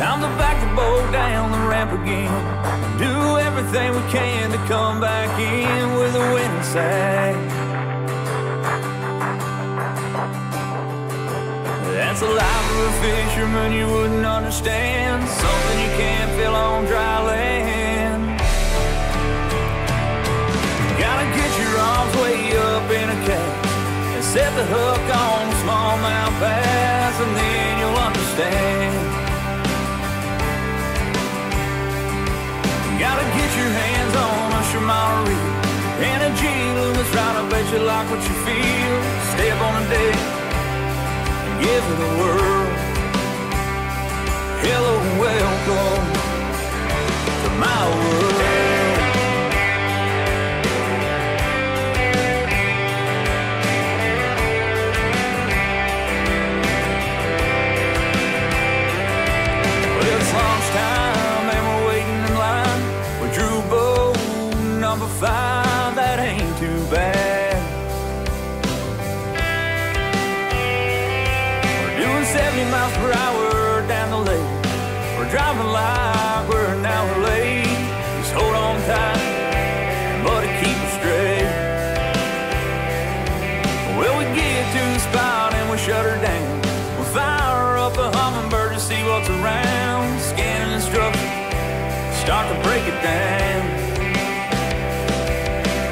Time to back the boat down the ramp again. Do everything we can to come back in with a winning side. That's the life of a fisherman you wouldn't understand. Something you can't feel on dry land. Gotta get your arms way up in a cage and set the hook on a smallmouth bass, and then you'll understand. Gotta get your hands on a Shimano reel and a G-Loom that's right. I bet you like what you feel. Step on a deck, give it a whirl. Hello and welcome to my world. Well, it's lunchtime and we're waiting in line. We drew boat number 5, that ain't too bad. 70 miles per hour down the lake. We're driving like we're an hour late. Just hold on tight, buddy, keep it straight. Well, we get to the spot and we shut her down. We fire up a hummingbird to see what's around. Scanning instructions, start to break it down.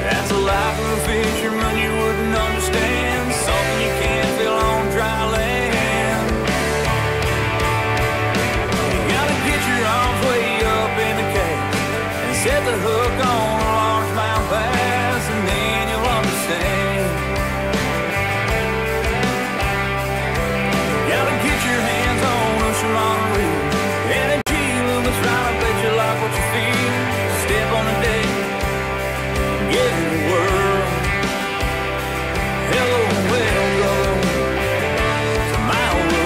That's the life of a fisherman you wouldn't understand. Something you can't feel on dry land. Way up in the cage and set the hook on a largemouth bass, and then you'll understand. Gotta get your hands on a Shimano reel and a G-Loom that's right. I bet you like what you feel. Step on the deck, give it a whirl. Hello and welcome to my world.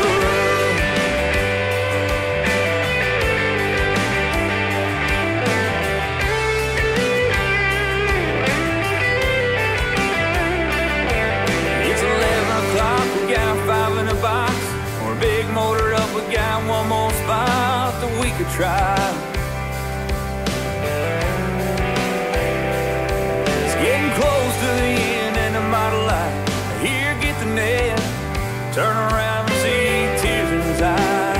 We got 5 in a box, we're big motored up. We got one more spot that we could try. It's getting close to the end and I'm out of light. Here, get the net, turn around and see tears in his eyes.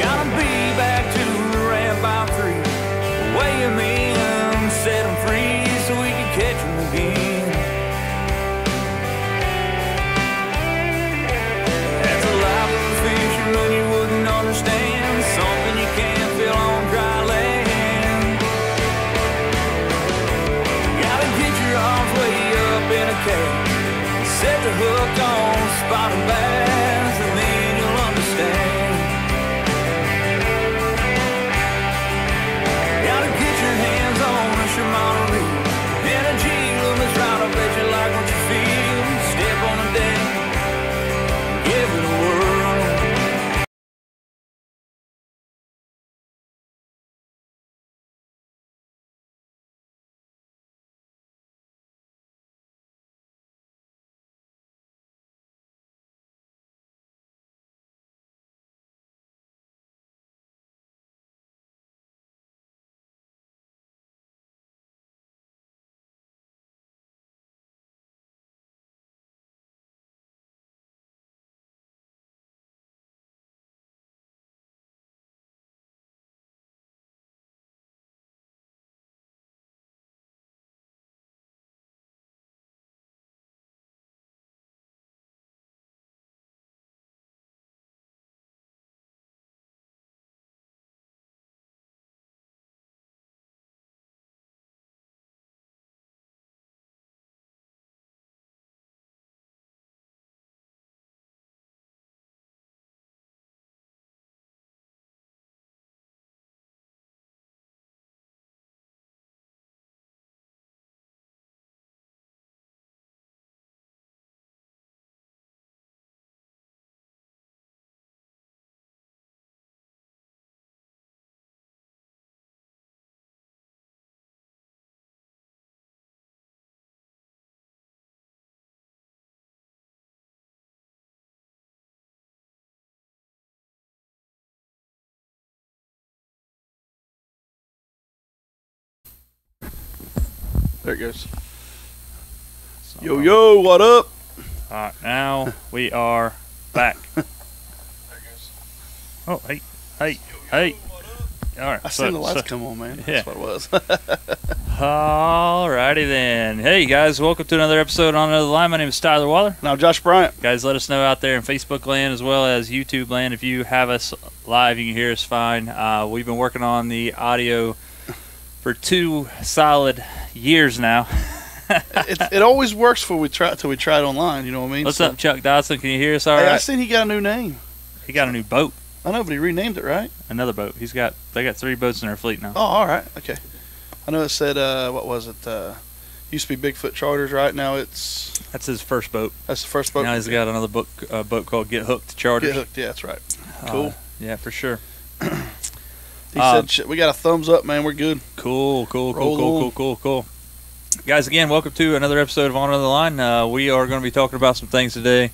Gotta be back to the ramp by 3. Weigh him in, set him free so we can catch him again. You wouldn't understand. Something you can't feel on dry land. Gotta get your arms way up in a cage, set the hook on a spotted bass, and then you'll understand. Gotta get your hands on a Shimano reel and a G-Loom that's right. I bet you like what you feel. Step on the deck, give it a whirl. There it goes. Yo, yo, what up? All right, now we are back. There it goes. Oh, hey. All right. I seen the lights come on, man. Yeah. That's what it was. Alrighty then. Hey guys, welcome to another episode on Another Line. My name is Tyler Waller. Now, Josh Bryant. Guys, let us know out there in Facebook land as well as YouTube land. If you have us live, you can hear us fine. We've been working on the audio for 2 solid years now. It always works till we try it online. You know what I mean? What's up, Chuck Dodson? Can you hear us all right? I seen he got a new name. He got a new boat. I know, but he renamed it, right? Another boat. They got 3 boats in their fleet now. Oh, all right. Okay. I know it said, what was it? Used to be Bigfoot Charters, right? Now That's his first boat. That's the first boat? Now he's got another boat called Get Hooked Charters. Get Hooked, yeah, that's right. Cool. Yeah, for sure. He said, we got a thumbs up, man. We're good. Cool. Guys, again, welcome to another episode of On Another Line. We are going to be talking about some things today.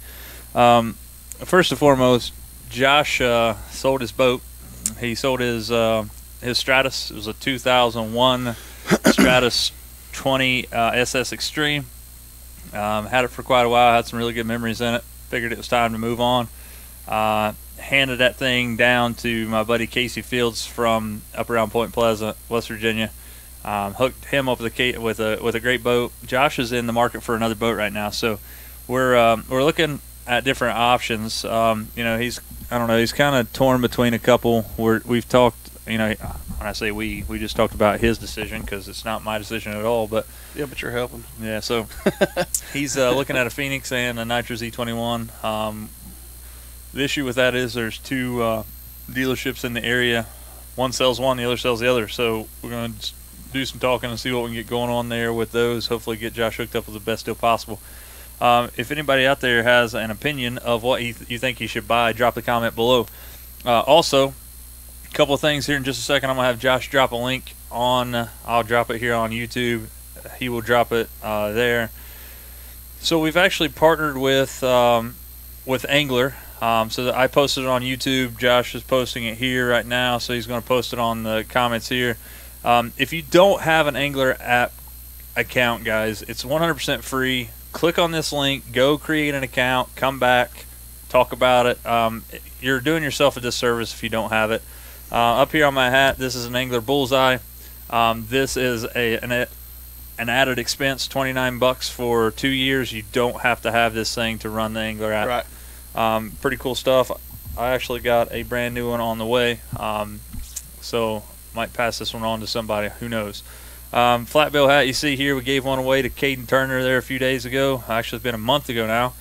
First and foremost, Josh sold his boat. He sold his Stratus. It was a 2001 Stratus 20 SS Extreme. Had it for quite a while. Had some really good memories in it. Figured it was time to move on. Handed that thing down to my buddy Casey Fields from up around Point Pleasant, West Virginia. Hooked him up with a great boat. Josh is in the market for another boat right now, so we're looking at different options. He's kind of torn between a couple. We've talked. When I say we just talked about his decision because it's not my decision at all. But yeah, but you're helping. Yeah, so he's looking at a Phoenix and a Nitro Z21. The issue with that is there's 2 dealerships in the area. One sells one, the other sells the other. So we're going to do some talking and see what we can get going on there with those. Hopefully get Josh hooked up with the best deal possible. If anybody out there has an opinion of what you think he should buy, drop a comment below. Also, a couple of things here in just a second. I'm going to have Josh drop a link on. I'll drop it here on YouTube. He will drop it there. So we've actually partnered with Angler. So that I posted it on YouTube. Josh is posting it here right now, so he's going to post it on the comments here. If you don't have an Angler app account, guys, it's 100% free. Click on this link, go create an account, come back, talk about it. You're doing yourself a disservice if you don't have it. Up here on my hat, this is an Angler Bullseye. This is an added expense, $29 for 2 years. You don't have to have this thing to run the Angler app. Right. Pretty cool stuff. I actually got a brand new one on the way, so might pass this one on to somebody. Who knows? Flat bill hat you see here, we gave one away to Caden Turner there a few days ago. Actually, it's been a month ago now.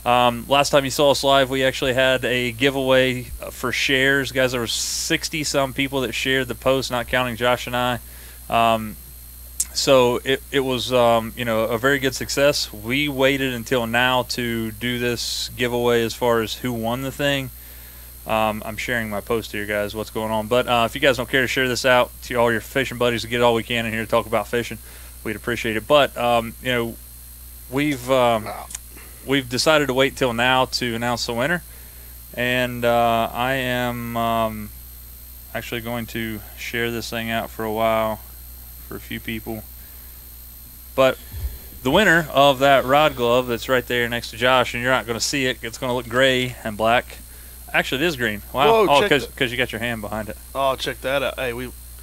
Last time you saw us live, we actually had a giveaway for shares. Guys, there were 60-some people that shared the post, not counting Josh and I. So it was a very good success. We waited until now to do this giveaway as far as who won the thing. I'm sharing my post here, guys, what's going on. But if you guys don't care to share this out to all your fishing buddies to get all we can in here to talk about fishing, we'd appreciate it. But we've decided to wait till now to announce the winner, and I am actually going to share this thing out for a while for a few people. But the winner of that rod glove that's right there next to Josh, and you're not going to see it, it's going to look gray and black. Actually, it is green. Wow. Whoa, because you got your hand behind it. Oh, check that out. Hey,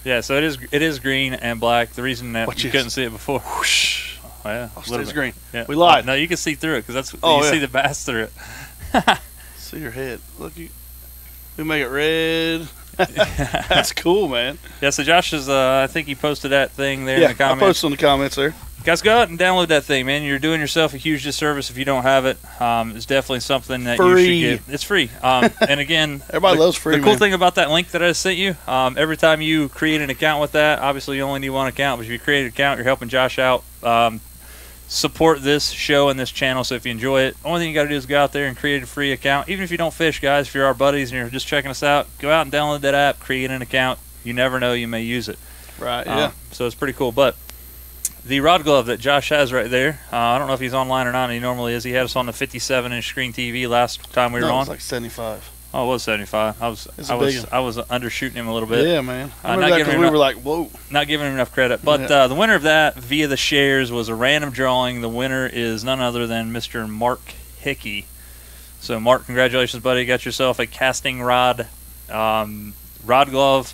Yeah, so it is green and black. The reason that you couldn't see it before. Whoosh. Oh, yeah. It's green. Yeah. We lied. No, you can see through it because you yeah. see the bass through it. See your head. Look, we make it red. That's cool, man. Yeah, so Josh is, I think he posted that thing there in the comments. I posted in the comments there. Guys, go out and download that thing, man. You're doing yourself a huge disservice if you don't have it. It's definitely something that you should get. It's free. And again, everybody loves free. The cool thing about that link that I sent you, every time you create an account with that, obviously you only need one account, but if you create an account, you're helping Josh out. Support this show and this channel. So if you enjoy it, only thing you got to do is go out there and create a free account. Even if you don't fish, guys, if you're our buddies and you're just checking us out, go out and download that app, create an account. You never know, you may use it. Right. Yeah. So it's pretty cool. But the rod glove that Josh has right there, I don't know if he's online or not. He normally is. He had us on the 57-inch screen TV last time we were on. It was like 75. Oh, it was 75. I was undershooting him a little bit. Yeah, man. I Not remember that giving because him we enough- were like, whoa. Not giving him enough credit. But Yeah. the winner of that via the shares was a random drawing. The winner is none other than Mr. Mark Hickey. So, Mark, congratulations, buddy. You got yourself a casting rod, rod glove.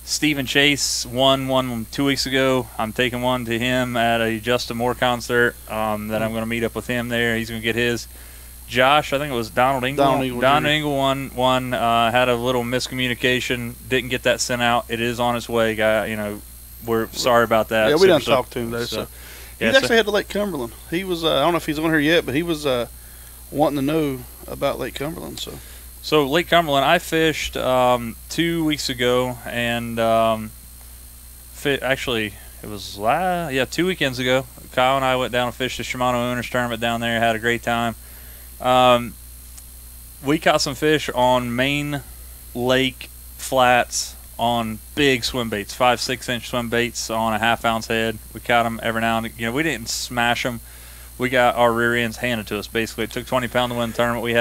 Stephen Chase won 2 weeks ago. I'm taking one to him at a Justin Moore concert that I'm going to meet up with him there. He's going to get his. Josh, I think it was Donald Engle. Donald Engle won. Had a little miscommunication. Didn't get that sent out. It is on its way, guy. You know, we're sorry about that. Yeah, we didn't talk to him though. So yeah, he's actually headed to Lake Cumberland. He was. I don't know if he's on here yet, but he was wanting to know about Lake Cumberland. So Lake Cumberland, I fished 2 weeks ago, and actually it was 2 weekends ago. Kyle and I went down and fished the Shimano Owners Tournament down there. Had a great time. We caught some fish on main lake flats on big swim baits, 5-6 inch swim baits on a half-ounce head. We caught them every now and then. You know, we didn't smash them. We got our rear ends handed to us. Basically, it took 20 pounds to win the tournament. We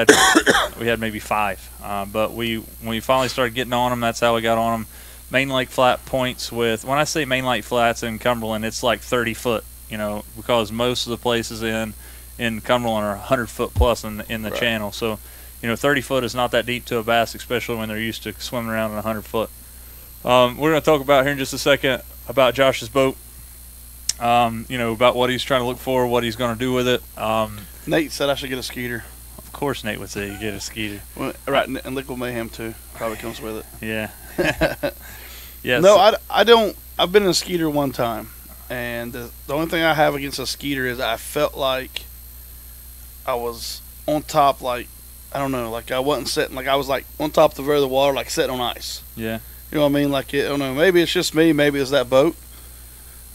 had maybe 5, but when we finally started getting on them, that's how we got on them. Main lake flat points with. When I say main lake flats in Cumberland, it's like 30 foot. You know, because most of the places in Cumberland are 100 foot plus in the Right. channel. So, you know, 30 foot is not that deep to a bass, especially when they're used to swimming around in 100 foot. We're going to talk about here in just a second about Josh's boat. You know, about what he's trying to look for, what he's going to do with it. Nate said I should get a Skeeter. Of course, Nate would say you get a Skeeter. Well, right, and Liquid Mayhem too probably comes with it. Yeah. Yes. No, I don't. I've been in a Skeeter one time, and the only thing I have against a Skeeter is I felt like I was on top, like I don't know, like I wasn't sitting, like I was like on top of the verge of the water, like sitting on ice. Yeah. You know what I mean? Like I don't know. Maybe it's just me. Maybe it's that boat.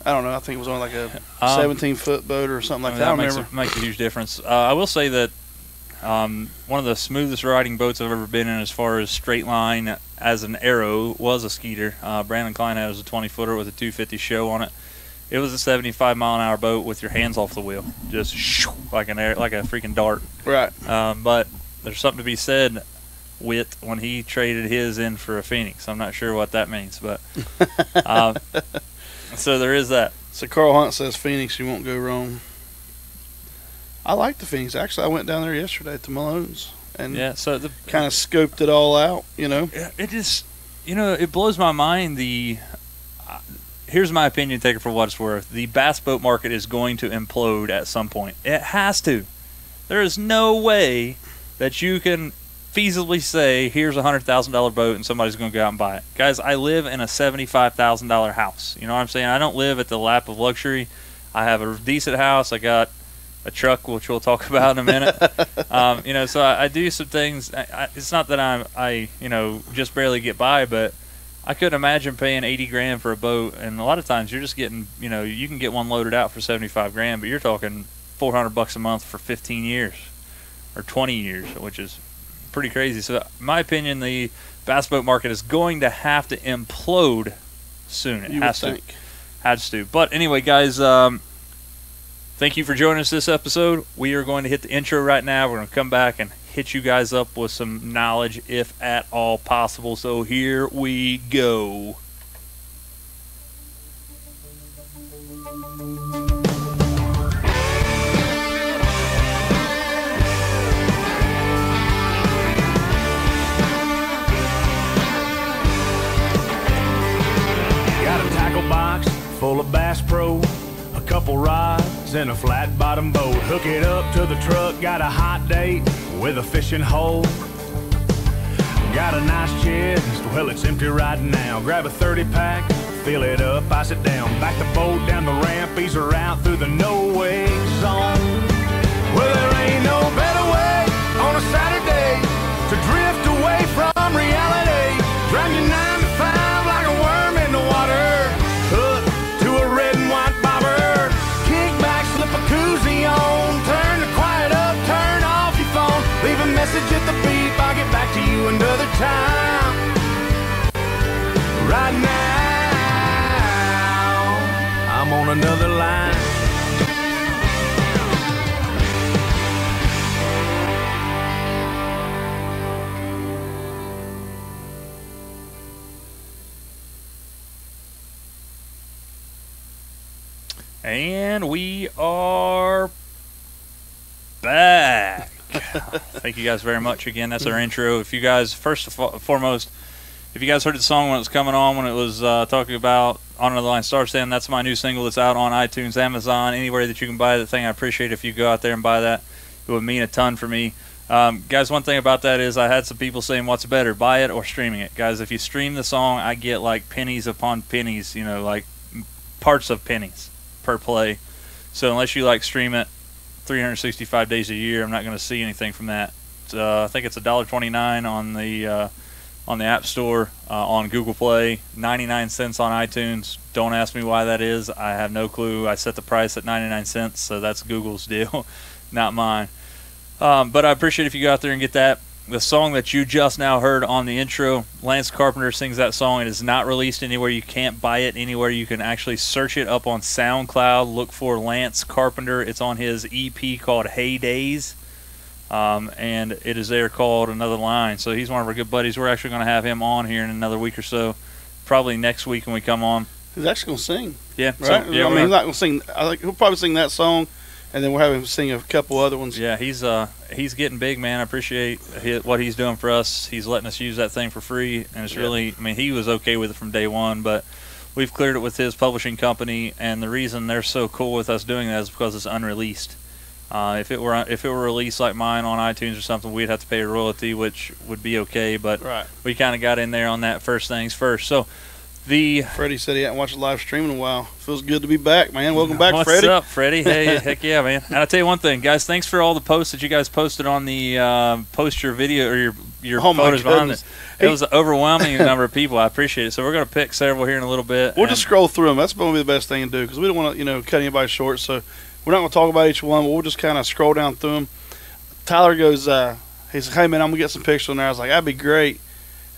I don't know. I think it was on like a 17-foot boat or something like that. I don't remember. Makes a huge difference. I will say that one of the smoothest riding boats I've ever been in as far as straight line as an arrow was a Skeeter. Brandon Klein has a 20-footer with a 250 show on it. It was a 75-mile-an-hour boat with your hands off the wheel, just like a freaking dart. Right. But there's something to be said with when he traded his in for a Phoenix. I'm not sure what that means, but so there is that. So Carl Hunt says Phoenix, you won't go wrong. I like the Phoenix. Actually, I went down there yesterday to Malone's and so kind of scoped it all out. You know, it just, you know, it blows my mind. Here's my opinion, take it for what it's worth. The bass boat market is going to implode at some point. It has to. There is no way that you can feasibly say, here's a $100,000 boat and somebody's going to go out and buy it. Guys, I live in a $75,000 house. You know what I'm saying? I don't live at the lap of luxury. I have a decent house. I got a truck, which we'll talk about in a minute. You know, so I do some things. It's not that I you know, just barely get by, but I couldn't imagine paying $80,000 for a boat. And a lot of times you're just getting, you know, you can get one loaded out for $75,000, but you're talking $400 a month for 15 years or 20 years, which is pretty crazy. So, in my opinion, the bass boat market is going to have to implode soon. It has to. But anyway, guys, thank you for joining us this episode. We are going to hit the intro right now. We're going to come back and hit you guys up with some knowledge, if at all possible. So here we go. Got a tackle box full of Bass Pro, a couple rods and a flat bottom boat. Hook it up to the truck, got a hot date with a fishing hole. Got a nice chest, well it's empty right now. Grab a 30-pack, fill it up, ice it down. Back the boat down the ramp, ease her out through the no-wake zone. Well, there ain't no better way on a Saturday to drift away from reality. Drown your 9 to 5 like a worm in the water. Hook to a red and white bobber. Kick back, slip a koozie on. Turn the quiet up, turn off your phone. Leave a message at the beep, I'll get back to you another time. Right now, I'm on another line. And we are back. Thank you guys very much again. That's our intro. If you guys, first and foremost, if you guys heard the song when it was coming on, when it was talking about On Another Line Star Stand, that's my new single that's out on iTunes, Amazon, anywhere that you can buy that thing. I appreciate if you go out there and buy that. It would mean a ton for me. Guys, one thing about that is I had some people saying, what's better, buy it or streaming it? Guys, if you stream the song, I get like pennies upon pennies, you know, like parts of pennies per play. So unless you like stream it 365 days a year, I'm not going to see anything from that. I think it's $1.29 on the App Store, on Google Play, 99 cents on iTunes. Don't ask me why that is. I have no clue. I set the price at 99 cents, so that's Google's deal, not mine. But I appreciate if you go out there and get that. The song that you just now heard on the intro, Lance Carpenter sings that song. It is not released anywhere. You can't buy it anywhere. You can actually search it up on SoundCloud. Look for Lance Carpenter. It's on his EP called Hey Days. And it is there called Another Line. So he's one of our good buddies. We're actually going to have him on here in another week or so, probably next week when we come on. He's actually going to sing. Yeah, right. So, yeah, I mean, he's not going to sing. I think he'll probably sing that song, and then we'll have him sing a couple other ones. Yeah, he's getting big, man. I appreciate what he's doing for us. He's letting us use that thing for free, and it's really. I mean, he was okay with it from day one, but we've cleared it with his publishing company, and the reason they're so cool with us doing that is because it's unreleased. If it were released like mine on iTunes or something, we'd have to pay a royalty, which would be okay. But we kind of got in there on that first things first. So Freddie said he hadn't watched a live stream in a while. Feels good to be back, man. Welcome back, Freddie. What's up, Freddie? Hey, heck yeah, man. And I'll tell you one thing, guys. Thanks for all the posts that you guys posted on the post your video or your photos behind it. It was an overwhelming number of people. I appreciate it. So we're going to pick several here in a little bit. We'll just scroll through them. That's going to be the best thing to do because we don't want to, cut anybody short. So we're not going to talk about each one, but we'll just kind of scroll down through them. Tyler goes, he said, hey, man, I'm going to get some pictures on there. I was like, that'd be great.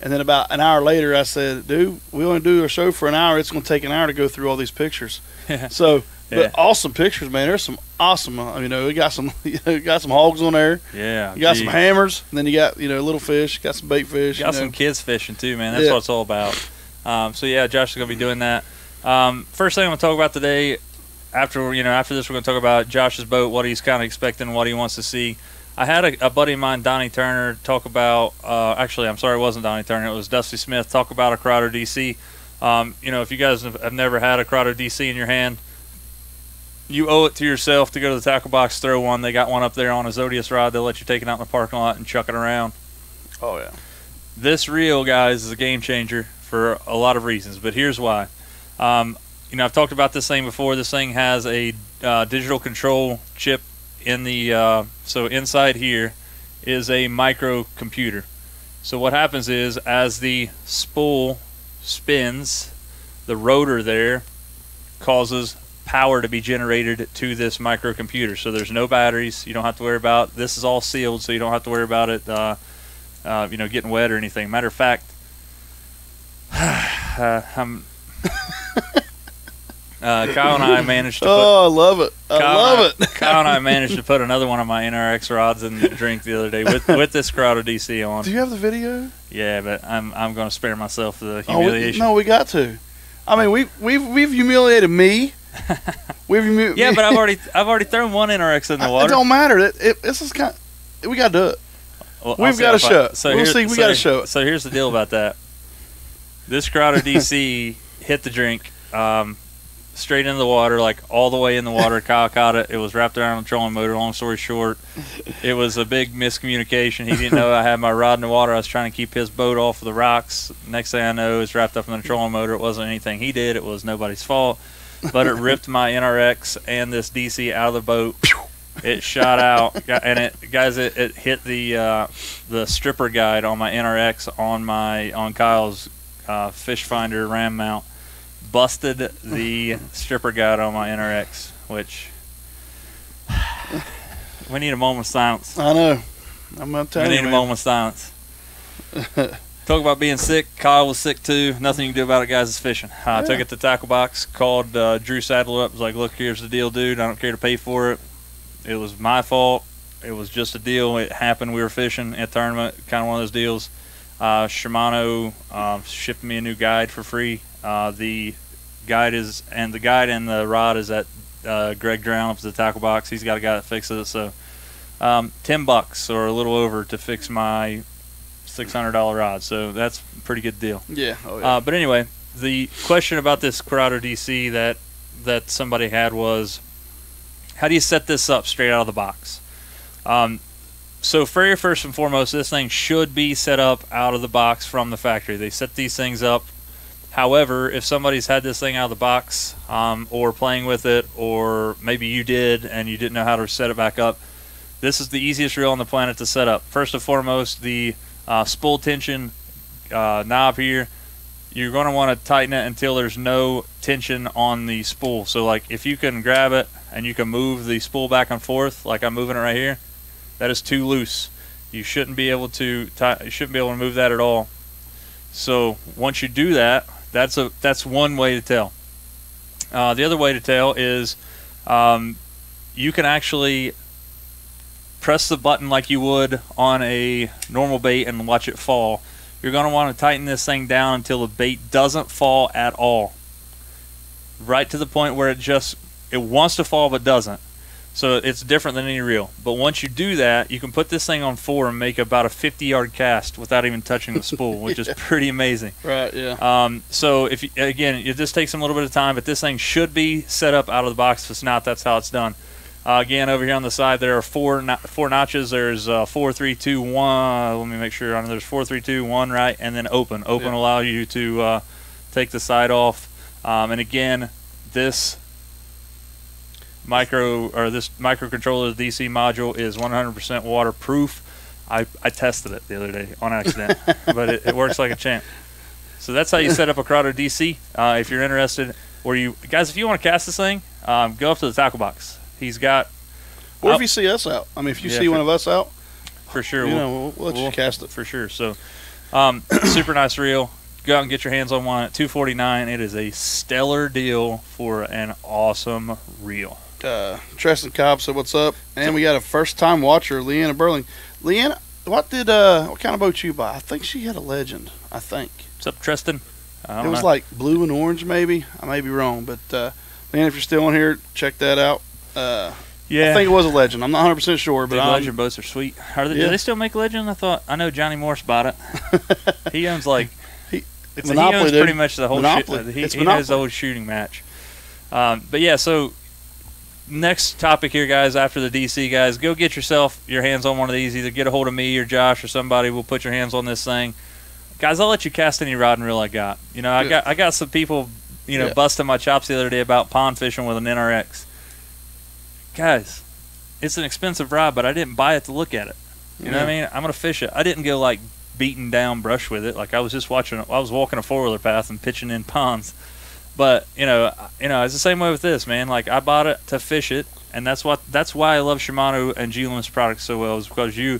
And then about an hour later, I said, dude, we only do a show for an hour. It's going to take an hour to go through all these pictures. So, but awesome pictures, man. There's some awesome, we got some hogs on there. Yeah. You got some hammers. And then you got, little fish. You got some bait fish. You got some kids fishing too, man. That's what it's all about. So, yeah, Josh is going to be doing that. First thing I'm going to talk about today, after this, we're going to talk about Josh's boat, what he's kind of expecting, what he wants to see. I had a buddy of mine, Donnie Turner, talk about actually, I'm sorry, it wasn't Donnie Turner, it was Dusty Smith, talk about a Corrado DC. If you guys have never had a Corrado DC in your hand, you owe it to yourself to go to the tackle box, throw one. They got one up there on a Zodius rod. They'll let you take it out in the parking lot and chuck it around. Oh, yeah. This reel, guys, is a game changer for a lot of reasons, but here's why. I've talked about this thing before. This thing has a digital control chip in the so inside here is a microcomputer. So what happens is, as the spool spins, the rotor there causes power to be generated to this microcomputer. So there's no batteries. You don't have to worry about this. Is all sealed, so you don't have to worry about it getting wet or anything. Matter of fact, Kyle and I managed to I love it. Kyle and I managed to put another one of my NRX rods in the drink the other day with this Corrado DC on. Do you have the video? Yeah, but I'm going to spare myself the humiliation. We got to. I mean, we've humiliated me. Yeah, but I've already thrown one NRX in the water. It don't matter. This is we got to do it. Well, we've got to show it. So we got to show it. So here's the deal about that. This Corrado DC hit the drink. Straight into the water, like all the way in the water. Kyle caught it. It was wrapped around the trolling motor. Long story short, it was a big miscommunication. He didn't know I had my rod in the water. I was trying to keep his boat off of the rocks. Next thing I know, it's wrapped up in the trolling motor. It wasn't anything he did. It was nobody's fault. But it ripped my NRX and this DC out of the boat. It shot out, and it hit the stripper guide on my NRX on Kyle's fish finder ram mount. Busted the stripper guide on my NRX, which we need a moment of silence. I know. I'm going to tell you, we need a moment of silence. Talk about being sick. Kyle was sick too. Nothing you can do about it, guys. It's fishing. I took it to the tackle box, called Drew Sadler up. Was like, look, here's the deal, dude. I don't care to pay for it. It was my fault. It was just a deal. It happened. We were fishing at a tournament, kind of one of those deals. Shimano shipped me a new guide for free. The guide and the rod is at Greg Drown up at the tackle box. He's got a guy that fixes it. So $10 or a little over to fix my $600 rod. So that's a pretty good deal. Yeah. Oh, yeah. But anyway, the question about this Corrado DC that somebody had was, how do you set this up straight out of the box? So first and foremost, this thing should be set up out of the box from the factory. They set these things up. However, if somebody's had this thing out of the box or playing with it, or maybe you did and you didn't know how to set it back up, this is the easiest reel on the planet to set up. First and foremost, the spool tension knob here, you're going to want to tighten it until there's no tension on the spool. So like if you can grab it and you can move the spool back and forth, like I'm moving it right here, that is too loose. You shouldn't be able to move that at all. So once you do that, that's one way to tell. The other way to tell is you can actually press the button like you would on a normal bait and watch it fall. You're going to want to tighten this thing down until the bait doesn't fall at all. Right to the point where it wants to fall but doesn't. So it's different than any reel. But once you do that, you can put this thing on 4 and make about a 50-yard cast without even touching the spool, which is pretty amazing. Right, yeah. So if again, it just takes a little bit of time, but this thing should be set up out of the box. If it's not, that's how it's done. Again, over here on the side, there are four notches. There's 4, 3, 2, 1. Let me make sure. There's 4, 3, 2, 1, right, and then open. Open will allow you to take the side off. And again, this microcontroller DC module is 100% waterproof. I tested it the other day on accident, but it works like a champ. So that's how you set up a Corrado DC. If you're interested, or if you want to cast this thing, go up to the tackle box. He's got. Or if you see us out. I mean, if you see one of us out, for sure, we'll let you cast it for sure. So, super nice reel. Go out and get your hands on one at $249. It is a stellar deal for an awesome reel. Treston Cobb said, "What's up?" And we got a first-time watcher, Leanna Burling. Leanna, what kind of boat you buy? I think she had a Legend. I think. What's up, Treston? It was like blue and orange, maybe. I may be wrong, but Leanna, if you're still on here, check that out. Yeah, I think it was a Legend. I'm not 100% sure, but Legend boats are sweet. Do they still make Legend? I know Johnny Morse bought it. He owns he owns pretty much the whole. He has the whole shooting match. But yeah, so next topic here, guys. After the DC, guys, go get yourself your hands on one of these. Either get a hold of me or Josh or somebody. We'll put your hands on this thing, guys. I'll let you cast any rod and reel I got. I got some people busting my chops the other day about pond fishing with an NRX. Guys, it's an expensive rod, but I didn't buy it to look at it. You know what I mean? I'm gonna fish it. I didn't go like beating down brush with it. Like I was just watching. I was walking a 4-wheeler path and pitching in ponds. But it's the same way with this, man. Like I bought it to fish it, and that's why I love Shimano and G-Limb's products so well. Is because you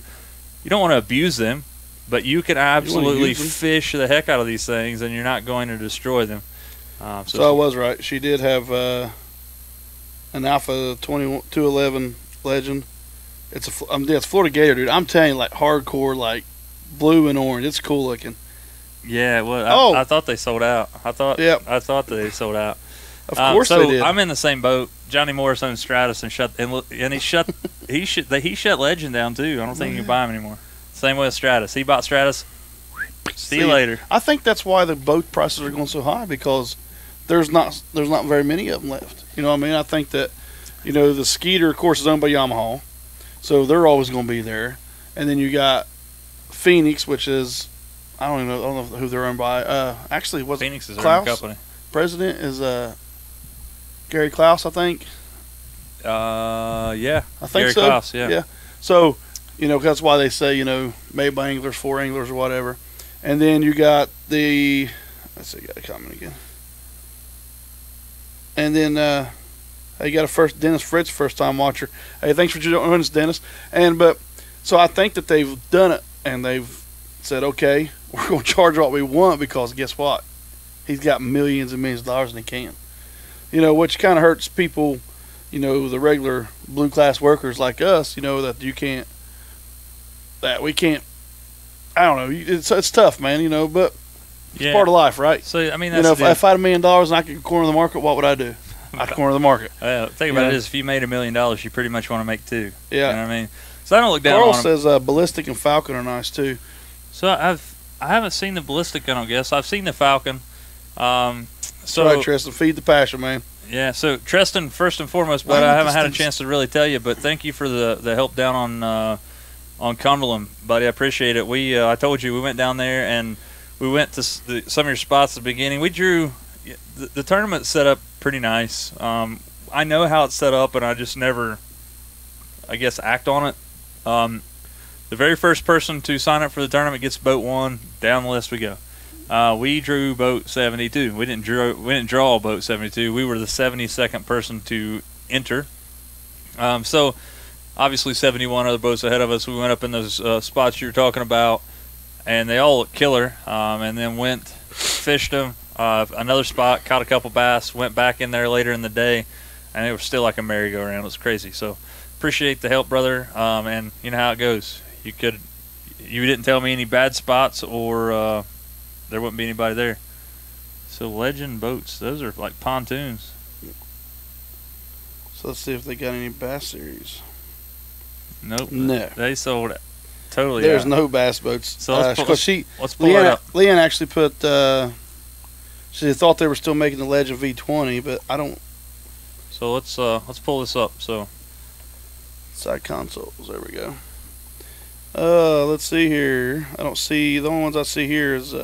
don't want to abuse them, but you can absolutely fish the heck out of these things, and you're not going to destroy them. So I was right. She did have an Alpha 2211 Legend. It's Florida Gator, dude. I'm telling you, like hardcore, like blue and orange. It's cool looking. Yeah, well, I thought they sold out. I thought they sold out. Of course they did. I'm in the same boat. Johnny Morris owns Stratus and he shut Legend down too. I don't think you can buy him anymore. Same way with Stratus. He bought Stratus. See you later. I think that's why the boat prices are going so high, because there's not very many of them left. You know what I mean? I think that the Skeeter, of course, is owned by Yamaha, so they're always going to be there. And then you got Phoenix, which is I don't know who they're owned by. Actually, was Phoenix is Klaus? their own company. President is Gary Klaus, I think. Yeah. I think Gary so. Klaus, yeah. So, that's why they say, made by anglers for anglers or whatever. And then you got let's see, got a comment again. And then you got Dennis Fritz, first time watcher. Hey, thanks for joining us, Dennis. So I think that they've done it, and they've said, okay, we're going to charge what we want, because guess what? He's got millions and millions of dollars, and he can. Which kind of hurts people, the regular blue class workers like us, that we can't. I don't know. It's tough, man, but it's part of life, right? So, I mean, that's if I had $1 million and I could corner the market, what would I do? out the corner of the market. Think about it is, if you made $1 million, you pretty much want to make 2. Yeah. You know what I mean? So I don't look down Carl on them. says Ballistic and Falcon are nice too. So I haven't seen the Ballistic, I don't guess. I've seen the Falcon. So right, Tristan, feed the passion, man. Yeah, so Tristan, first and foremost, but I haven't had a chance to really tell you, but thank you for the help down on Cumberland, buddy. I appreciate it. I told you we went down there and we went to some of your spots at the beginning. We drew the tournament set up pretty nice. I know how it's set up, and I just never, I guess, act on it. The very first person to sign up for the tournament gets boat 1. Down the list we go. We drew boat 72. We didn't draw boat 72. We were the 72nd person to enter. So obviously 71 other boats ahead of us. We went up in those spots you were talking about, and they all looked killer. And then went, fished them. Another spot, caught a couple bass, went back in there later in the day, and it was still like a merry-go-round. It was crazy. So appreciate the help, brother. And you know how it goes. You didn't tell me any bad spots, or there wouldn't be anybody there. So Legend boats, those are like pontoons. So let's see if they got any Bass Series. Nope. No. They sold it. Totally. There's out. no bass boats. So let's pull Leanne, it up. Leanne actually put. She thought they were still making the Legend V20, but I don't. So let's pull this up. So side consoles. There we go. Let's see here. I don't see the only ones I see here is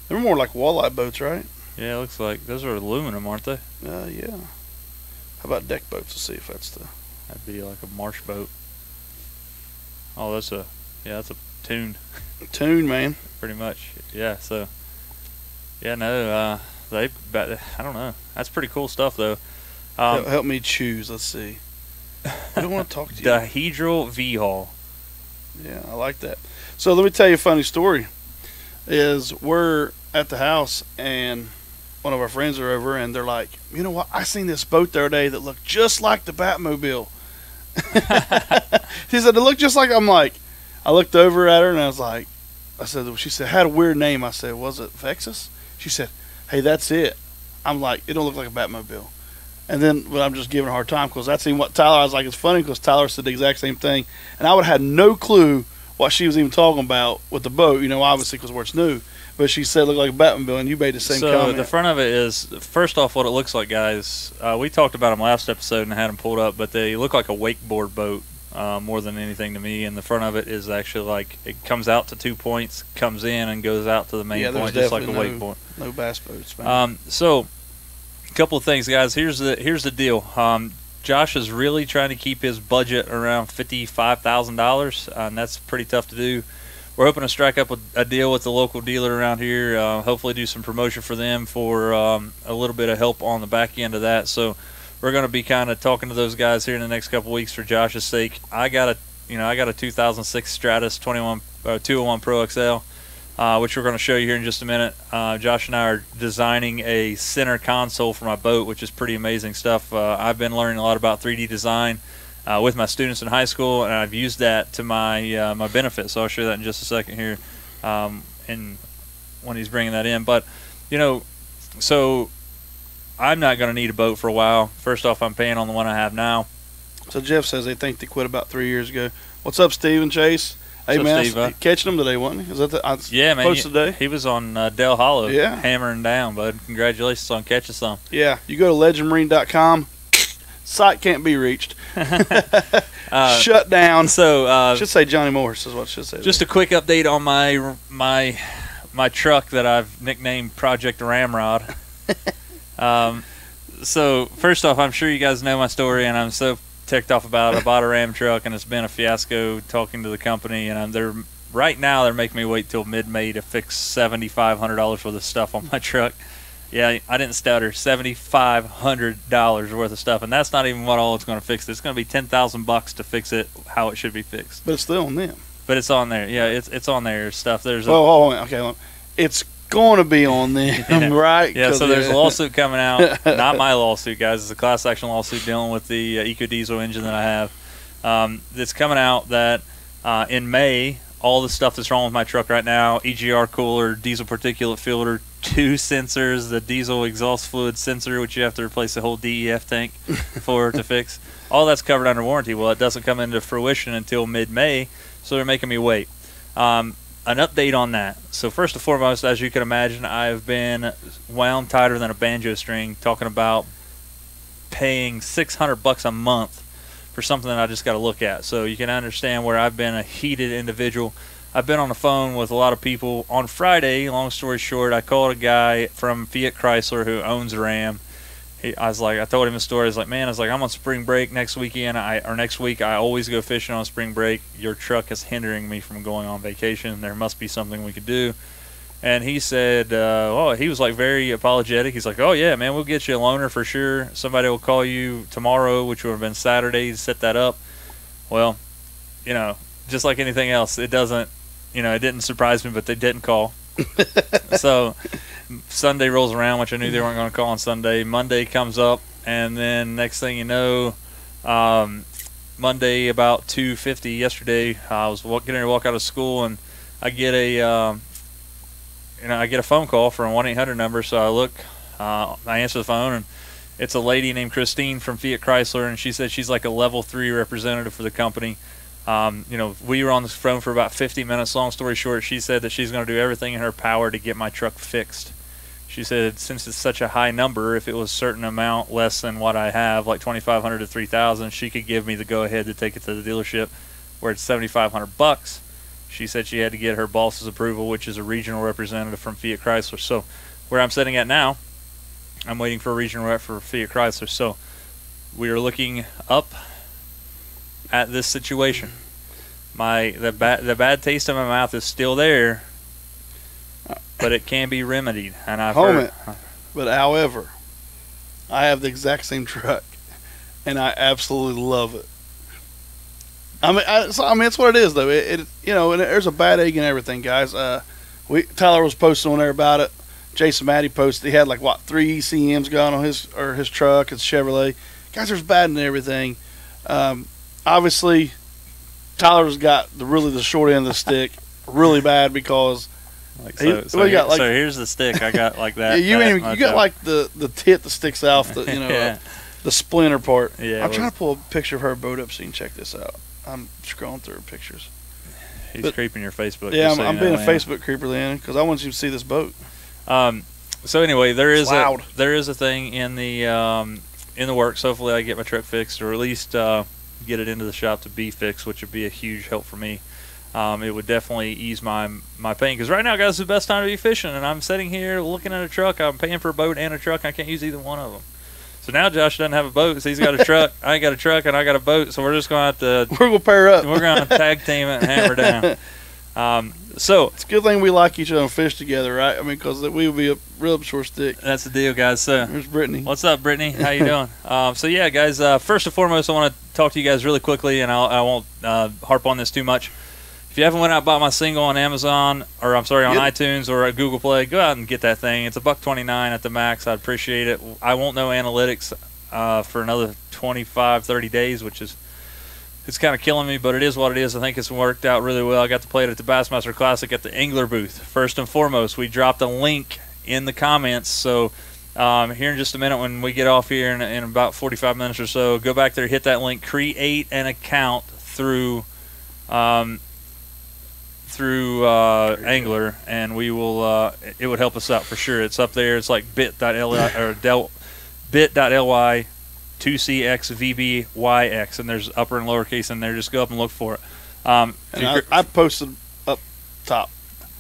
they're more like walleye boats, right? yeah, it looks like those are aluminum, aren't they? Yeah. How about deck boats? Let's see if that's the. That'd be like a marsh boat. Oh, that's a tune. Tune, man. Pretty much. Yeah. So yeah, no. I don't know. That's pretty cool stuff, though. Help me choose. Let's see. I don't want to talk to you. Dihedral V-Haul. Yeah, I like that. So let me tell you a funny story. Is we're at the house and one of our friends are over and they're like, you know what? I seen this boat the other day that looked just like the Batmobile. She said it looked just like. I'm like, I looked over at her and I was like, she said had a weird name. I said, was it Vexus? She said, hey, that's it. I'm like, it don't look like a Batmobile. And then I'm just giving her a hard time because that's even what Tyler. I was like, it's funny because Tyler said the exact same thing, and I would have had no clue what she was even talking about with the boat. You know, obviously because where it's new. But she said it looked like a Batmobile, and you made the same comment. So the front of it is, first off, what it looks like, guys. We talked about them last episode and had them pulled up, but they look like a wakeboard boat more than anything to me. And the front of it is actually like it comes out to 2 points, comes in, and goes out to the main point, just like a wakeboard. No bass boats, man. So a couple of things, guys. Here's the deal. Josh is really trying to keep his budget around $55,000, and that's pretty tough to do. We're hoping to strike up a deal with the local dealer around here. Hopefully, do some promotion for them for a little bit of help on the back end of that. So we're going to be kind of talking to those guys here in the next couple of weeks for Josh's sake. I got a 2006 Stratus 201 Pro XL. Which we're going to show you here in just a minute. Josh and I are designing a center console for my boat, which is pretty amazing stuff. I've been learning a lot about 3D design with my students in high school, and I've used that to my my benefit. So I'll show you that in just a second here, and when he's bringing that in. But so I'm not going to need a boat for a while. First off, I'm paying on the one I have now. So Jeff says they think they quit about 3 years ago. What's up, Steve and Chase? Hey, man, Steve, catching him today, wasn't he? Is that yeah, man. Post today? He was on Del Hollow, yeah, hammering down, bud. Congratulations on catching some. Yeah, you go to legendmarine.com. Site can't be reached. Shut down. So should say Johnny Morris is what it should say. Just a quick update on my truck that I've nicknamed Project Ramrod. So first off, I'm sure you guys know my story, and I'm so ticked off about it. I bought a Ram truck, and it's been a fiasco talking to the company, and right now they're making me wait till mid-May to fix $7,500 worth of stuff on my truck. Yeah, I didn't stutter. $7,500 worth of stuff, and that's not even what all it's going to fix. It's going to be $10,000 to fix it how it should be fixed. But it's still on them. But it's on there. Yeah, it's on there. Stuff. There's okay. It's going to be on them, right? Yeah. So there's a lawsuit coming out. Not my lawsuit, guys. It's a class action lawsuit dealing with the EcoDiesel engine that I have. That's coming out that in May, all the stuff that's wrong with my truck right now, EGR cooler, diesel particulate filter, 2 sensors, the diesel exhaust fluid sensor, which you have to replace the whole DEF tank to fix. All that's covered under warranty. Well, it doesn't come into fruition until mid-May, so they're making me wait. An update on that. So first and foremost, as you can imagine, I've been wound tighter than a banjo string, talking about paying $600 a month for something that I just got to look at. So you can understand where I've been a heated individual. I've been on the phone with a lot of people. On Friday, long story short, I called a guy from Fiat Chrysler who owns a Ram. I told him a story. I was like, man, I'm on spring break next weekend, next week. I always go fishing on spring break. Your truck is hindering me from going on vacation. There must be something we could do. And he said, he was like very apologetic. He's like, oh yeah, man, we'll get you a loaner for sure. Somebody will call you tomorrow, which would have been Saturday, to set that up. Well, just like anything else, it doesn't, it didn't surprise me, but they didn't call. So Sunday rolls around, which I knew they weren't going to call on Sunday. Monday comes up, and then next thing you know, Monday about 2:50 yesterday, I was getting ready to walk out of school, and I get a phone call from a 1-800 number. So I look, I answer the phone, and it's a lady named Christine from Fiat Chrysler, and she said she's like a level 3 representative for the company. We were on the phone for about 50 minutes. Long story short, she said that she's going to do everything in her power to get my truck fixed. She said since it's such a high number, if it was a certain amount less than what I have, like $2,500 to $3,000, she could give me the go-ahead to take it to the dealership, where it's $7,500. She said she had to get her boss's approval, which is a regional representative from Fiat Chrysler. So where I'm sitting at now, I'm waiting for a regional rep for Fiat Chrysler. So we are looking up at this situation. The bad taste in my mouth is still there, but it can be remedied. And I've heard. But however, I have the exact same truck, and I absolutely love it. I mean, it's what it is, though. And there's a bad egg and everything, guys. Tyler was posting on there about it. Jason Matty posted. He had 3 ECMs gone on his truck. It's Chevrolet. Guys, there's bad in everything. Obviously, Tyler's got the short end of the stick, really bad because. So here's the stick. I got like that. Yeah, you got the tip that sticks off the yeah. The splinter part. Yeah, I'm trying to pull a picture of her boat up so you can check this out. I'm scrolling through her pictures. He's creeping your Facebook. Yeah, I'm being a Facebook creeper, then, because I want you to see this boat. So anyway, there is a thing in the works. Hopefully, I get my truck fixed, or at least get it into the shop to be fixed, which would be a huge help for me. It would definitely ease my pain, because right now, guys, it's the best time to be fishing, and I'm sitting here looking at a truck. I'm paying for a boat and a truck. I can't use either one of them. So now Josh doesn't have a boat, so he's got a truck. I ain't got a truck, and I got a boat, so we're just going to have to... We're going to pair up. We're going to tag team it and hammer down. So it's a good thing we like each other and fish together, right? I mean, because we would be a real short stick. That's the deal, guys. So there's Brittany. What's up, Brittany? How you doing? So yeah, guys. First and foremost, I want to talk to you guys really quickly, and I won't harp on this too much. If you haven't went out and bought my single on Amazon, or on iTunes or at Google Play, go out and get that thing. It's $129 at the max. I'd appreciate it. I won't know analytics for another 25, 30 days, which is it's kind of killing me, but it is what it is. I think it's worked out really well. I got to play it at the Bassmaster Classic at the Angler booth. First and foremost, we dropped a link in the comments, so here in just a minute when we get off here in about 45 minutes or so, go back there, hit that link, create an account through Angler, and we will it would help us out for sure. It's up there. It's like bit.ly or bit.ly 2CXVBYX, and there's upper and lowercase in there. Just go up and look for it. And I posted up top.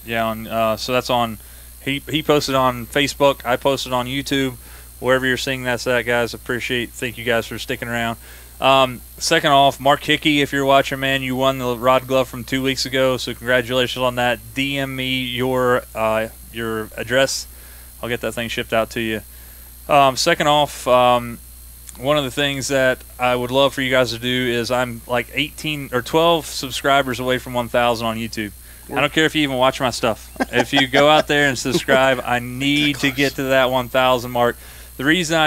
Yeah, so that's on. He posted on Facebook. I posted on YouTube. Wherever you're seeing that's at, guys. Thank you guys for sticking around. Second off, Mark Hickey, if you're watching, man, you won the rod glove from 2 weeks ago, so congratulations on that. DM me your address. I'll get that thing shipped out to you. Second off, one of the things that I would love for you guys to do is I'm like 18 or 12 subscribers away from 1,000 on YouTube. I don't care if you even watch my stuff. If you go out there and subscribe, I need to get to that 1,000 mark. The reason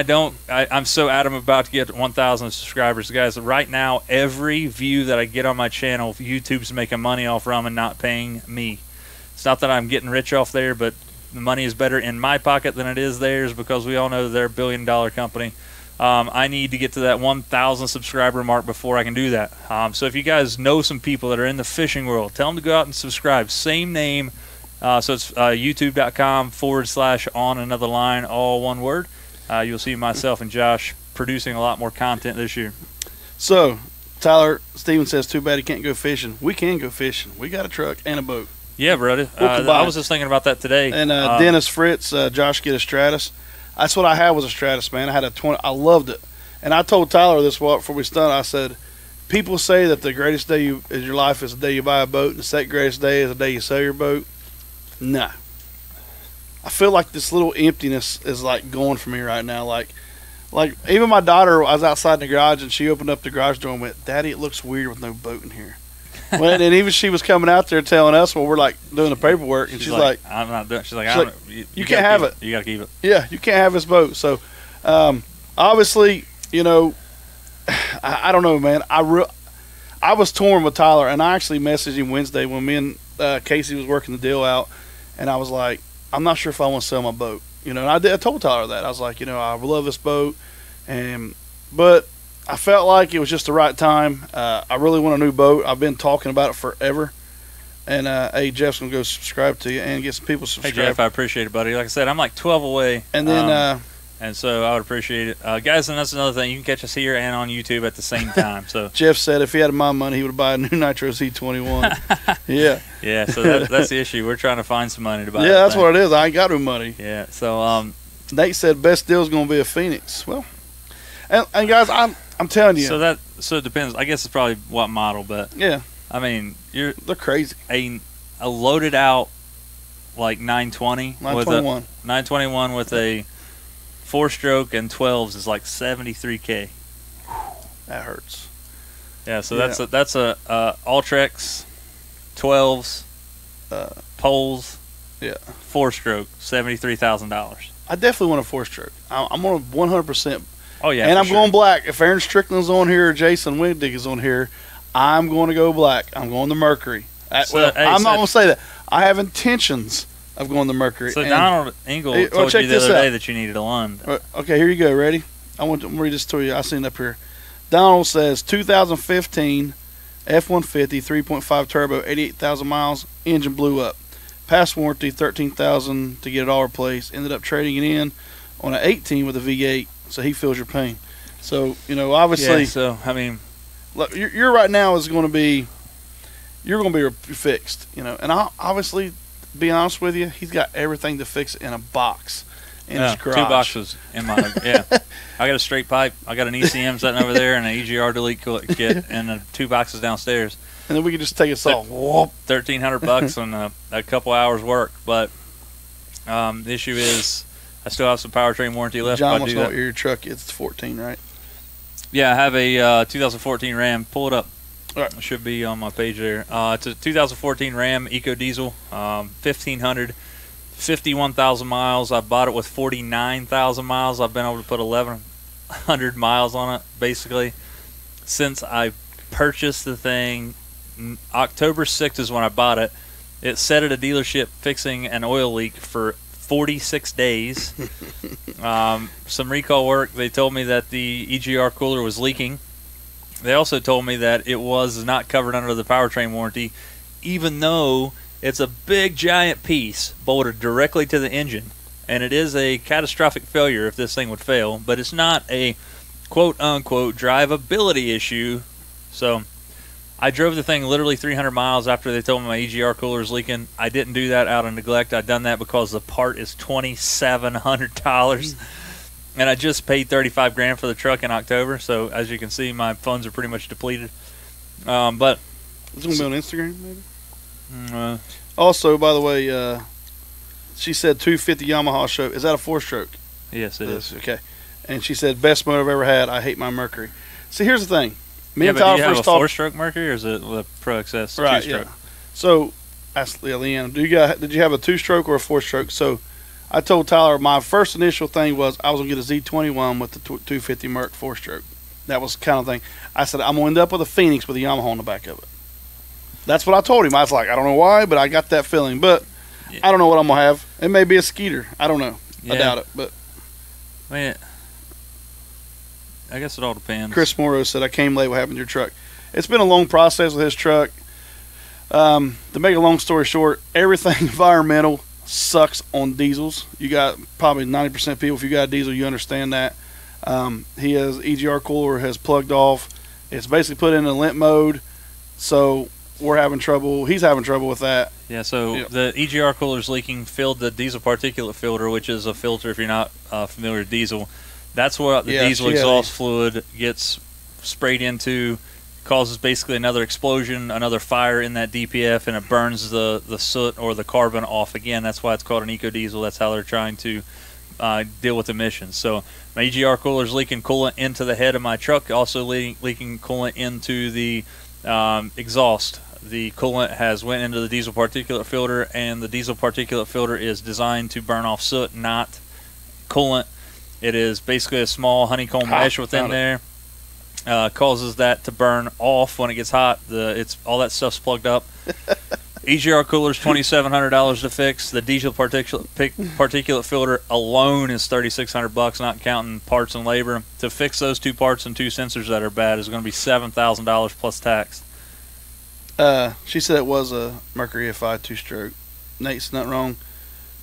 I'm so adamant about to get 1,000 subscribers, guys, right now, every view that I get on my channel, YouTube's making money off from and not paying me. It's not that I'm getting rich off there, but the money is better in my pocket than it is theirs because we all know they're a billion-dollar company. I need to get to that 1,000 subscriber mark before I can do that. So if you guys know some people that are in the fishing world, tell them to go out and subscribe. Same name. So it's youtube.com/on-another-line, all one word. You'll see myself and Josh producing a lot more content this year. So, Tyler, Steven says, too bad he can't go fishing. We can go fishing. We got a truck and a boat. Yeah, brother. I was just thinking about that today. And Dennis Fritz, Josh get a Stratus. That's what I had, was a Stratus, man. I had a 20. I loved it. And I told Tyler this before we started. I said, people say that the greatest day in your life is the day you buy a boat, and the second greatest day is the day you sell your boat. No. I feel like this little emptiness is like going for me right now. Like even my daughter, I was outside in the garage and she opened up the garage door and went, "Daddy, it looks weird with no boat in here." And even she was coming out there telling us while we're like doing the paperwork, and she's like, "I'm not doing." She's like, "You can't have it. You got to keep it." Yeah, you can't have this boat. So obviously, you know, I don't know, man. I was torn with Tyler, and I actually messaged him Wednesday when me and Casey was working the deal out, and I was like, I'm not sure if I want to sell my boat. You know, and I told Tyler that. I was like, you know, I love this boat, but I felt like it was just the right time. I really want a new boat. I've been talking about it forever. And, hey, Jeff's going to go subscribe to you and get some people subscribed. Hey, Jeff, I appreciate it, buddy. Like I said, I'm like 12 away. And then and so I would appreciate it. Guys, and that's another thing. You can catch us here and on YouTube at the same time. So Jeff said if he had my money, he would buy a new Nitro Z21. Yeah. Yeah, so that's the issue. We're trying to find some money to buy. Yeah, that's what it is. I ain't got no money. Yeah, so Nate said best deal is going to be a Phoenix. Well, and guys, I'm telling you. So it depends. I guess it's probably what model, but yeah. I mean, they're crazy. A loaded out like 921 with a 4-stroke and 12s is like $73K. That hurts. Yeah, so that's a Ultrex 12s poles. Yeah. 4-stroke, $73,000. I definitely want a 4-stroke. I'm on 100%. Oh yeah, and I'm going black. If Aaron Strickland's on here or Jason Wigdig is on here, I'm going to go black. I'm going to Mercury. I'm not going to say that. I have intentions of going to Mercury. So Donald Engel told you the other day that you needed a Lund. Okay, here you go. Ready? I want to read this to you. I seen it up here. Donald says 2015 F-150 3.5 turbo, 88,000 miles. Engine blew up. Past warranty, $13,000 to get it all replaced. Ended up trading it in on an 18 with a V8. So he feels your pain. So obviously. Yeah, so I mean, look, your right now is going to be. You're going to be fixed, And obviously, to be honest with you, he's got everything to fix it in a box in his garage. 2 boxes in my I got a straight pipe. I got an ECM sitting over there and an EGR delete kit and 2 boxes downstairs. And then we can just take us all. $1,300 on a couple hours work. But the issue is, I still have some powertrain warranty left. John wants to know what your truck is. It's 14, right? Yeah, I have a 2014 Ram. Pull it up. All right. It should be on my page there. It's a 2014 Ram Eco Diesel, 1,500, 51,000 miles. I bought it with 49,000 miles. I've been able to put 1,100 miles on it, basically, since I purchased the thing. October 6th is when I bought it. It sat at a dealership fixing an oil leak for 46 days. Some recall work. They told me that the EGR cooler was leaking. They also told me that it was not covered under the powertrain warranty, even though it's a big giant piece bolted directly to the engine. And it is a catastrophic failure if this thing would fail, but it's not a quote-unquote drivability issue. So I drove the thing literally 300 miles after they told me my EGR cooler is leaking. I didn't do that out of neglect. I'd done that because the part is $2,700. And I just paid $35,000 for the truck in October. So as you can see, my funds are pretty much depleted. But it's going to be on Instagram, maybe? Also, by the way, she said 250 Yamaha show. Is that a 4-stroke? Yes, it is. Okay. And she said, best motor I've ever had. I hate my Mercury. See, here's the thing. Me and Tyler first talked. 4-stroke Mercury, or is it the Pro XS 2-stroke? Yeah. So, ask Leanne, did you have a 2-stroke or a 4-stroke? So, I told Tyler my first initial thing was I was going to get a Z21 with the 250 Merc 4-stroke. That was the kind of thing. I said, I'm going to end up with a Phoenix with a Yamaha on the back of it. That's what I told him. I was like, I don't know why, but I got that feeling. But Yeah. I don't know what I'm gonna have. It may be a Skeeter. I don't know. Yeah. I doubt it, but I mean, I guess it all depends. Chris Morrow said, I came late. What happened to your truck? It's been a long process with his truck. To make a long story short, everything environmental sucks on diesels. You got probably 90% people, if you got a diesel, you understand that. He has EGR cooler has plugged off. It's basically put in a limp mode, so we're having trouble. He's having trouble with that. Yeah, so the EGR cooler's leaking, filled the diesel particulate filter, which is a filter if you're not familiar with diesel. That's what the diesel exhaust fluid gets sprayed into, causes basically another explosion, another fire in that DPF, and it burns the soot or the carbon off again. That's why it's called an eco-diesel. That's how they're trying to deal with emissions. So my EGR cooler's leaking coolant into the head of my truck, also leaking coolant into the exhaust. The coolant has went into the diesel particulate filter, and the diesel particulate filter is designed to burn off soot, not coolant. It is basically a small honeycomb mesh within there. Causes that to burn off when it gets hot. It's all that stuff's plugged up. EGR cooler's $2,700 to fix. The diesel particulate filter alone is $3,600, not counting parts and labor. To fix those two parts and two sensors that are bad is going to be $7,000 plus tax. She said it was a Mercury FI 2-stroke. Nate's not wrong.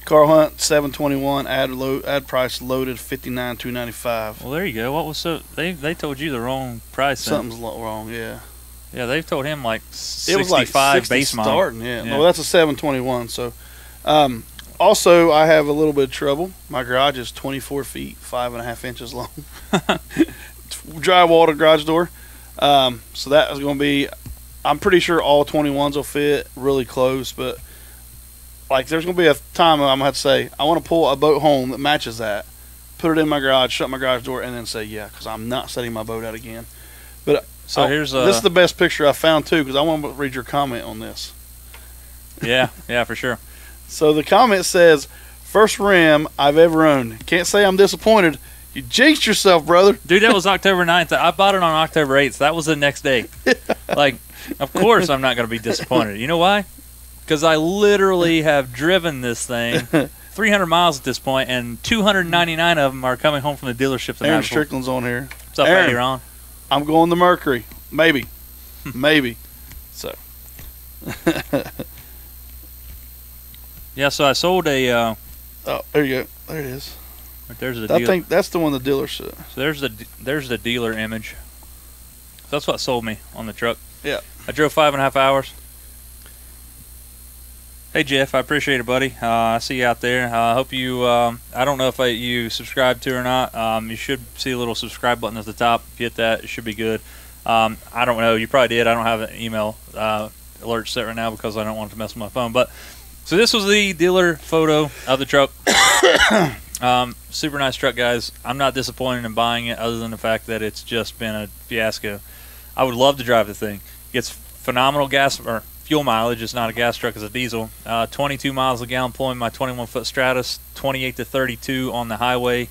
Car Hunt 721 ad price loaded $59,295. Well, there you go. What was they told you the wrong price. Something's wrong. Yeah. Yeah, they've told him like 65 it was like 60 base model. Starting, yeah. Well, that's a 721. So, also I have a little bit of trouble. My garage is 24 feet 5.5 inches long. Drywall to garage door. So that is going to be. I'm pretty sure all 21s will fit really close, but like there's going to be a time I'm going to have to say I want to pull a boat home that matches that, put it in my garage, shut my garage door, and then say yeah, because I'm not setting my boat out again. But so this is the best picture I found too, because I want to read your comment on this. Yeah, for sure. So the comment says, first rim I've ever owned. Can't say I'm disappointed. You jinxed yourself, brother. Dude, that was October 9th. I bought it on October 8th. That was the next day. Like, of course I'm not going to be disappointed. You know why? Because I literally have driven this thing 300 miles at this point, and 299 of them are coming home from the dealership the night Aaron before. Strickland's on here. What's up, Aaron, buddy, Ron? I'm going to Mercury. Maybe. Maybe. So. Yeah, so I sold a... oh, there you go. There it is. There's the I think that's the one the dealer said. So there's the dealer image. So that's what sold me on the truck. Yeah. I drove 5.5 hours. Hey Jeff, I appreciate it, buddy. I see you out there. I hope you. I don't know if you subscribe to or not. You should see a little subscribe button at the top. If you hit that, it should be good. I don't know. You probably did. I don't have an email alert set right now because I don't want it to mess with my phone. But so this was the dealer photo of the truck. Super nice truck, guys. I'm not disappointed in buying it, other than the fact that it's just been a fiasco. I would love to drive the thing. Gets phenomenal gas or fuel mileage. It's not a gas truck; it's a diesel. 22 miles a gallon pulling my 21-foot Stratus, 28 to 32 on the highway,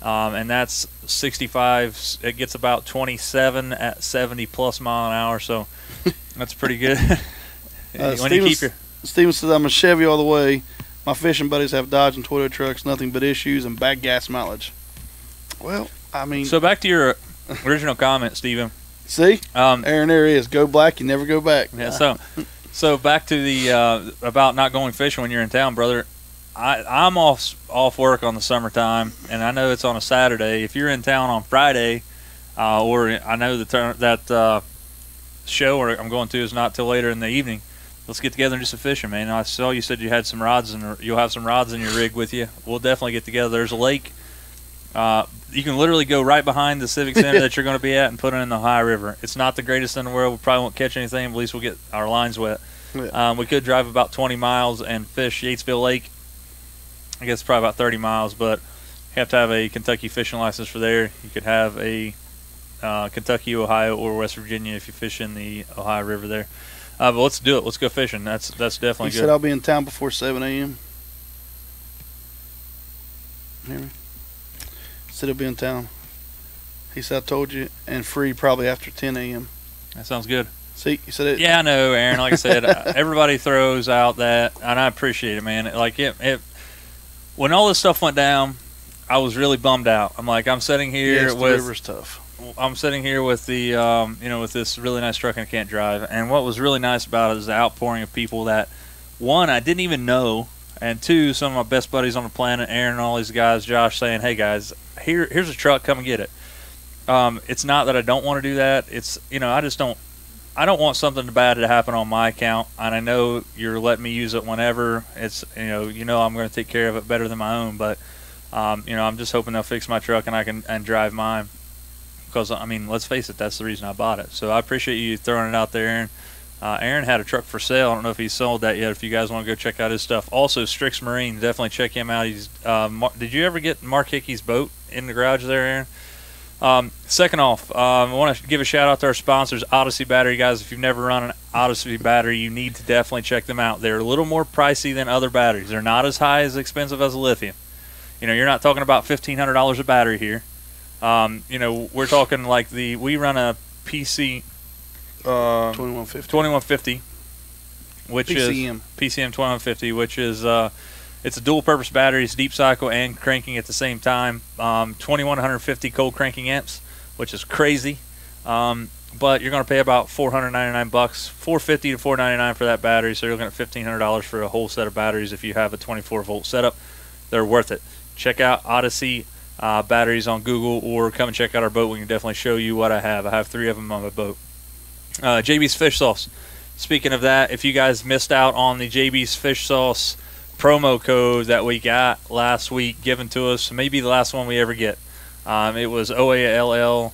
and that's 65. It gets about 27 at 70 plus mile an hour, so that's pretty good. Steven says I'm a Chevy all the way. My fishing buddies have Dodge and Toyota trucks, nothing but issues and bad gas mileage. Well, I mean... So back to your original comment, Steven. See? Aaron, there he is. Go black, you never go back. Yeah, so back to the about not going fishing when you're in town, brother. I'm off work on the summertime, and I know it's on a Saturday. If you're in town on Friday, or I know that show I'm going to is not till later in the evening, let's get together and do some fishing, man. I saw you said you had some rods, and you'll have some rods in your rig with you. We'll definitely get together. There's a lake. You can literally go right behind the Civic Center that you're going to be at and put it in the Ohio River. It's not the greatest in the world. We probably won't catch anything, but at least we'll get our lines wet. Yeah. We could drive about 20 miles and fish Yatesville Lake. I guess probably about 30 miles, but you have to have a Kentucky fishing license for there. You could have a Kentucky, Ohio, or West Virginia if you fish in the Ohio River there. But let's do it. Let's go fishing. That's definitely good. He said I'll be in town before 7 a.m. Hear me? Said he'll be in town. He said I told you, and free probably after 10 a.m. That sounds good. See, you said it. Yeah, I know, Aaron. Like I said, everybody throws out that, and I appreciate it, man. Like it when all this stuff went down, I was really bummed out. I'm sitting here the river's tough. I'm sitting here with the with this really nice truck and I can't drive. And what was really nice about it is the outpouring of people that, one, I didn't even know, and two, some of my best buddies on the planet, Aaron and all these guys, Josh, saying, "Hey guys, here's a truck, come and get it." It's not that I don't want to do that. It's I don't want something bad to happen on my account, and I know you're letting me use it whenever. It's I'm going to take care of it better than my own, but I'm just hoping they'll fix my truck and I can drive mine. Because let's face it, that's the reason I bought it. So I appreciate you throwing it out there, Aaron. Aaron had a truck for sale. I don't know if he sold that yet. If you guys want to go check out his stuff, also Strix Marine, definitely check him out. He's did you ever get Mark Hickey's boat in the garage there, Aaron? Second off, I want to give a shout out to our sponsors, Odyssey Battery, guys. If you've never run an Odyssey battery, you need to definitely check them out. They're a little more pricey than other batteries. They're not as high as expensive as a lithium. You're not talking about $1,500 a battery here. We're talking like we run a PC 2150, which PCM. is PCM 2150, which is it's a dual-purpose battery. It's deep cycle and cranking at the same time. 2150 cold cranking amps, which is crazy. But you're going to pay about $499, $450 to $499 for that battery. So you're looking at $1,500 for a whole set of batteries if you have a 24-volt setup. They're worth it. Check out Odyssey batteries on Google, or come and check out our boat. We can definitely show you what I have. I have 3 of them on my boat. JB's Fish Sauce. Speaking of that, if you guys missed out on the JB's Fish Sauce promo code that we got last week given to us, maybe the last one we ever get, it was OALL20.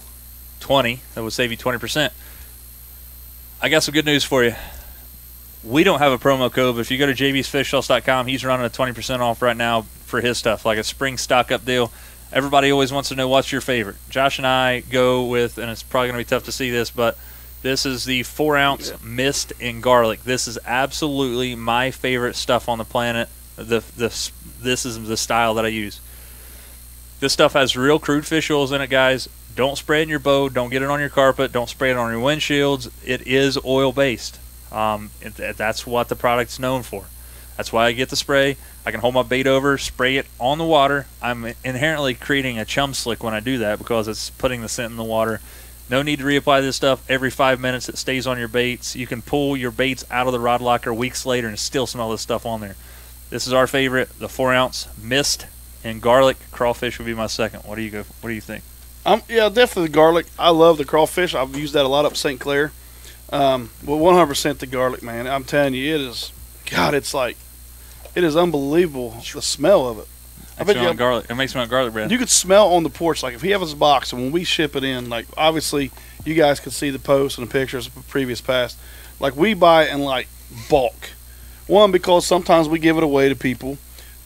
That would save you 20%. I got some good news for you. We don't have a promo code, but if you go to jbsfishsauce.com, he's running a 20% off right now for his stuff, like a spring stock-up deal. Everybody always wants to know what's your favorite. Josh and I go with, and it's probably going to be tough to see this, but this is the 4-ounce mist and garlic. This is absolutely my favorite stuff on the planet. This is the style that I use. This stuff has real crude fish oils in it, guys. Don't spray it in your boat. Don't get it on your carpet. Don't spray it on your windshields. It is oil-based. That's what the product's known for. That's why I get the spray. I can hold my bait over, spray it on the water. I'm inherently creating a chum slick when I do that because it's putting the scent in the water. No need to reapply this stuff every 5 minutes. It stays on your baits. You can pull your baits out of the rod locker weeks later and still smell this stuff on there. This is our favorite, the 4-ounce mist and garlic. Crawfish would be my second. What do you think? Yeah, definitely the garlic. I love the crawfish. I've used that a lot up St. Clair. Well, 100% the garlic, man. I'm telling you, it is. God, it is unbelievable, the smell of it. It makes me want garlic bread. You could smell on the porch, like if he has his box and when we ship it in, like obviously you guys could see the posts and the pictures of the previous past. Like we buy it in like bulk. 1, because sometimes we give it away to people.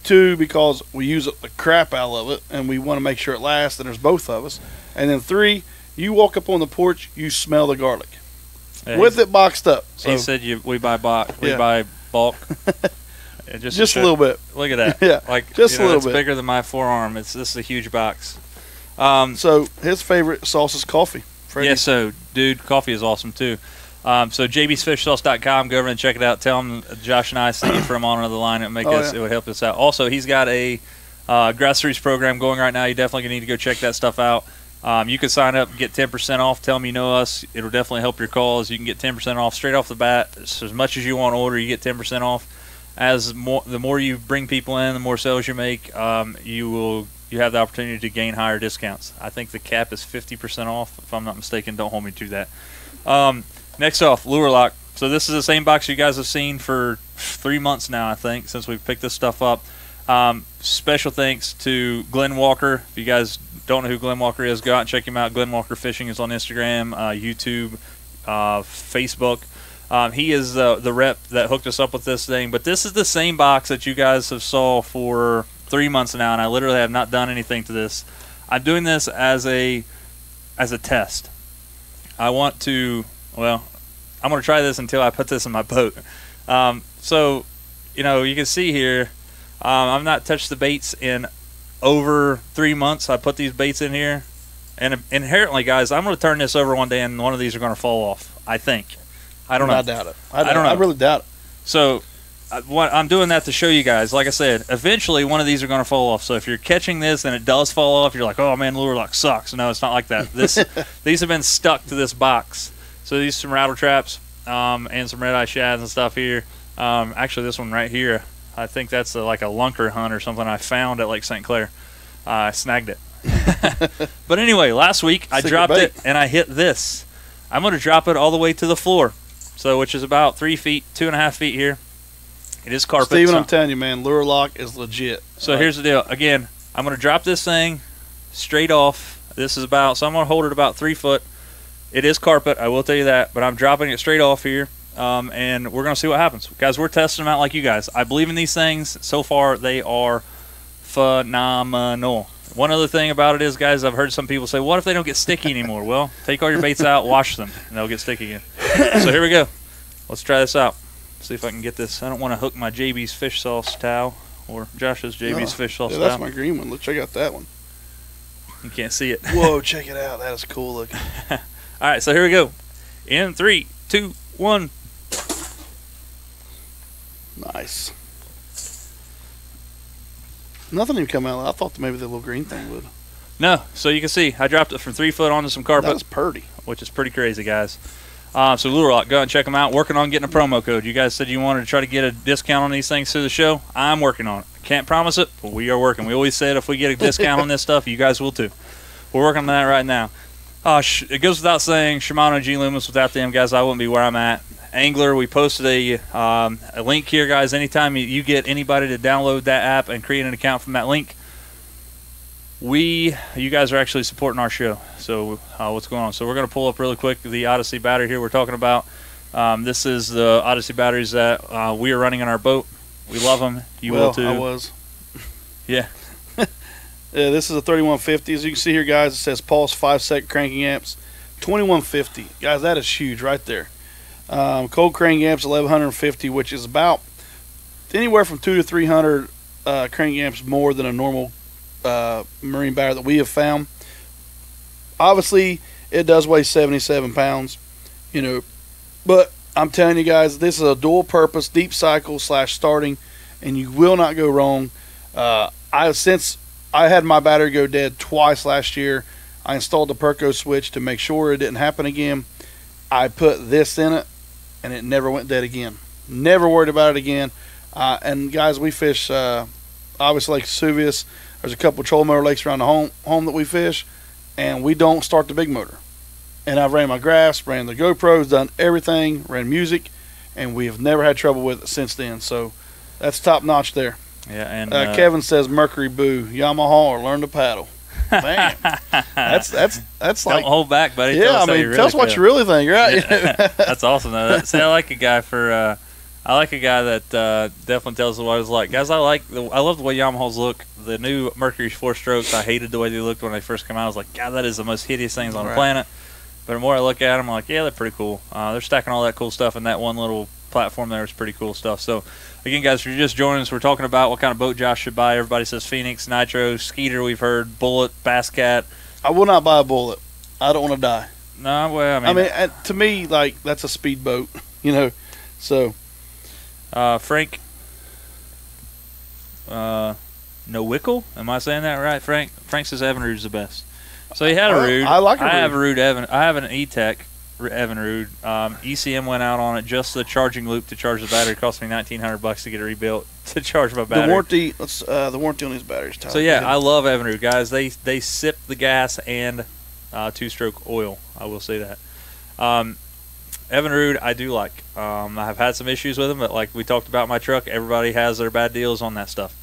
2, because we use the crap out of it and we want to make sure it lasts, and there's both of us. And then 3, you walk up on the porch, you smell the garlic. Yeah, with it boxed up. So, he said we buy bulk. We buy bulk. Just a little bit. Look at that. Yeah, like just a little bit. It's bigger than my forearm. This is a huge box. So his favorite sauce is coffee. Freddie. Yeah, so dude, coffee is awesome too. So jbsfishsauce.com, go over and check it out. Tell him Josh and I sent you from on another line. It would help us out. Also, he's got a grassroots program going right now. You definitely need to go check that stuff out. You can sign up and get 10% off. Tell them you know us. It'll definitely help your cause. You can get 10% off straight off the bat. So as much as you want to order, you get 10% off. The more you bring people in, the more sales you make, you have the opportunity to gain higher discounts. I think the cap is 50% off, if I'm not mistaken. Don't hold me to that. Next off, Lure Lock. So this is the same box you guys have seen for 3 months now, I think, since we've picked this stuff up. Special thanks to Glenn Walker. If you guys don't know who Glenn Walker is, go out and check him out. Glenn Walker Fishing is on Instagram, YouTube, Facebook. He is the rep that hooked us up with this thing. But this is the same box that you guys have saw for 3 months now, and I literally have not done anything to this. I'm doing this as a test. I'm going to try this until I put this in my boat. So, you can see here, I've not touched the baits in over 3 months. I put these baits in here, and inherently, guys, I'm going to turn this over one day, and one of these are going to fall off, I think. I don't know. I doubt it. I don't know. I really doubt it. So what I'm doing that to show you guys. Like I said, eventually one of these are going to fall off. So if you're catching this and it does fall off, you're like, oh man, lure lock sucks. No, it's not like that. These have been stuck to this box. So these are some rattle traps and some red eye shads and stuff here. Actually, this one right here, I think that's like a lunker hunt or something I found at Lake St. Clair. I snagged it. But anyway, last week I dropped it and I hit this. I'm going to drop it all the way to the floor, so which is about 3 feet, 2.5 feet here. It is carpet. Steven, I'm telling you, man, lure lock is legit. So here's the deal. Again, I'm going to drop this thing straight off. This is about, so I'm going to hold it about 3 foot. It is carpet, I will tell you that, but I'm dropping it straight off here, and we're going to see what happens. Guys, we're testing them out like you guys. I believe in these things. So far, they are phenomenal. One other thing about it is, guys, I've heard some people say, what if they don't get sticky anymore? Well, take all your baits out, wash them, and they'll get sticky again. So here we go. Let's try this out. See if I can get this. I don't want to hook my JB's fish sauce towel or Josh's JB's fish sauce towel. That's my green one. Let's check out that one. You can't see it. Whoa, check it out. That is cool looking. All right, so here we go. In 3, 2, 1. Nice. Nothing even come out. I thought maybe the little green thing would. No, so you can see I dropped it from 3 foot onto some carpet. That's pretty. Which is pretty crazy, guys. So Lure Lock, go ahead and check them out. Working on getting a promo code. You guys said you wanted to try to get a discount on these things through the show. I'm working on it. Can't promise it, but we are working. We always said if we get a discount on this stuff, you guys will too. We're working on that right now. It goes without saying, Shimano G Loomis, without them, guys, I wouldn't be where I'm at. Angler, we posted a link here, guys. Anytime you get anybody to download that app and create an account from that link, you guys are actually supporting our show. So what's going on? So we're going to pull up really quick the Odyssey battery here we're talking about. This is the Odyssey batteries that we are running in our boat. We love them. You will too. I was. Yeah. Yeah, this is a 3150. As you can see here, guys, it says Pulse 5-sec cranking amps, 2150. Guys, that is huge right there. Cold crank amps 1150, which is about anywhere from 200 to 300 crank amps more than a normal marine battery that we have found. Obviously, it does weigh 77 pounds, but I'm telling you guys, this is a dual-purpose deep cycle / starting, and you will not go wrong. Since I had my battery go dead twice last year, I installed the Perco switch to make sure it didn't happen again. I put this in it, and it never went dead again. Never worried about it again. And guys, we fish obviously Lake Vesuvius. There's a couple trolling motor lakes around the home that we fish, and we don't start the big motor. And I've ran my graphs, ran the GoPros, done everything, ran music, and we have never had trouble with it since then. So that's top notch there. Yeah, and Kevin says Mercury Boo, Yamaha or learn to paddle. Man, that's like, don't hold back, buddy. Yeah, tell us what you really think, right? Yeah. That's awesome. Though. See, I like a guy that definitely tells us what it's like. Guys, I love the way Yamahas look. The new Mercury 4-strokes, I hated the way they looked when they first came out. I was like, God, that is the most hideous things on the planet. But the more I look at them, I'm like, yeah, they're pretty cool. They're stacking all that cool stuff, and that one little platform there is pretty cool stuff. So, again, guys, if you're just joining us, we're talking about what kind of boat Josh should buy. Everybody says Phoenix, Nitro, Skeeter, we've heard, Bullet, Bass Cat. I will not buy a Bullet. I don't want to die. No, well, I mean to me, like, that's a speedboat, so. Frank, Nowickle? Am I saying that right, Frank? Frank says Evinrude's the best. So he had a Rude. I like a Rude. I have a Rude I have an E-Tech Evinrude. ECM went out on it, just the charging loop to charge the battery. It cost me $1,900 to get it rebuilt to charge my battery. The warranty on these batteries. So yeah, I love Evinrude, guys. They sip the gas and 2-stroke oil. I will say that. Evinrude, I do like. I have had some issues with them, but like we talked about my truck, everybody has their bad deals on that stuff.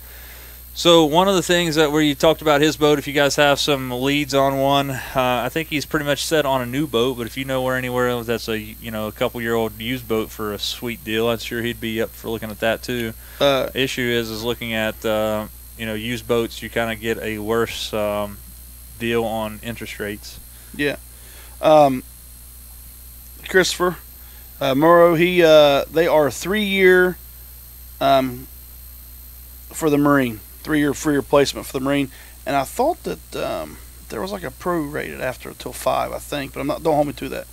So one of the things that where you talked about his boat, if you guys have some leads on one, I think he's pretty much set on a new boat. But if you know where anywhere that's a couple-year-old used boat for a sweet deal, I'm sure he'd be up for looking at that too. Issue is looking at used boats. You kind of get a worse deal on interest rates. Yeah. Christopher Murrow, they are 3-year for the Marine. 3-year free replacement for the Marine, and I thought that there was like a pro rated after till 5, I think, but don't hold me to that.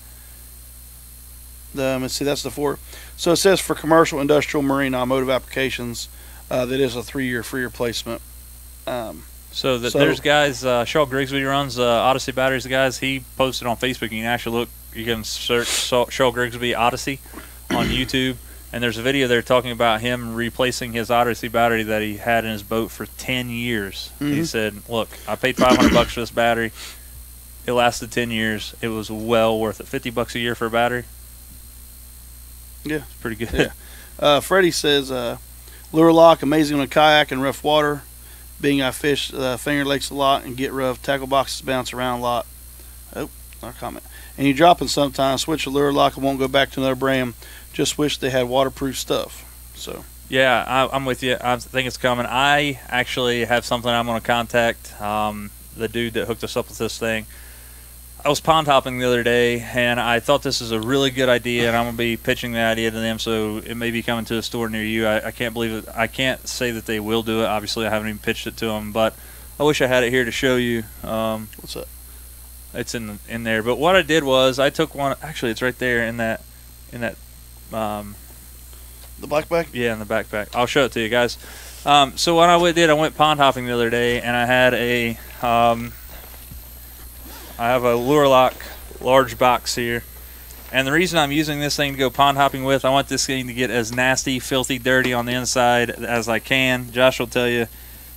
Let's see, that's the 4. So it says for commercial, industrial, marine, automotive applications, that is a 3-year free replacement. So there's guys, Shaw Grigsby runs Odyssey Batteries. The guys, he posted on Facebook. You can actually look, you can search Shaw Grigsby Odyssey on YouTube, and there's a video there talking about him replacing his Odyssey battery that he had in his boat for 10 years. Mm-hmm. He said, look, I paid $500 for this battery. It lasted 10 years. It was well worth it. $50 a year for a battery. Yeah. It's pretty good. Yeah. Freddie says, lure lock, amazing on a kayak in rough water. Being I fish Finger Lakes a lot and get rough, tackle boxes bounce around a lot. Oh, our comment. And you drop them sometimes, switch the lure lock and won't go back to another brand. Just wish they had waterproof stuff. So. Yeah, I'm with you. I think it's coming. I actually have something I'm going to contact the dude that hooked us up with this thing. I was pond hopping the other day, and I thought this is a really good idea, and I'm going to be pitching the idea to them, so it may be coming to a store near you. I can't believe it. I can't say that they will do it. Obviously, I haven't even pitched it to them, but I wish I had it here to show you. What's that? It's in there. But what I did was I took one. Actually, it's right there in that. The black bag? Yeah, in the backpack. I'll show it to you guys. So what I did, I went pond hopping the other day, and I had a. I have a lure lock large box here, and the reason I'm using this thing to go pond hopping with, I want this thing to get as nasty, filthy, dirty on the inside as I can. Josh will tell you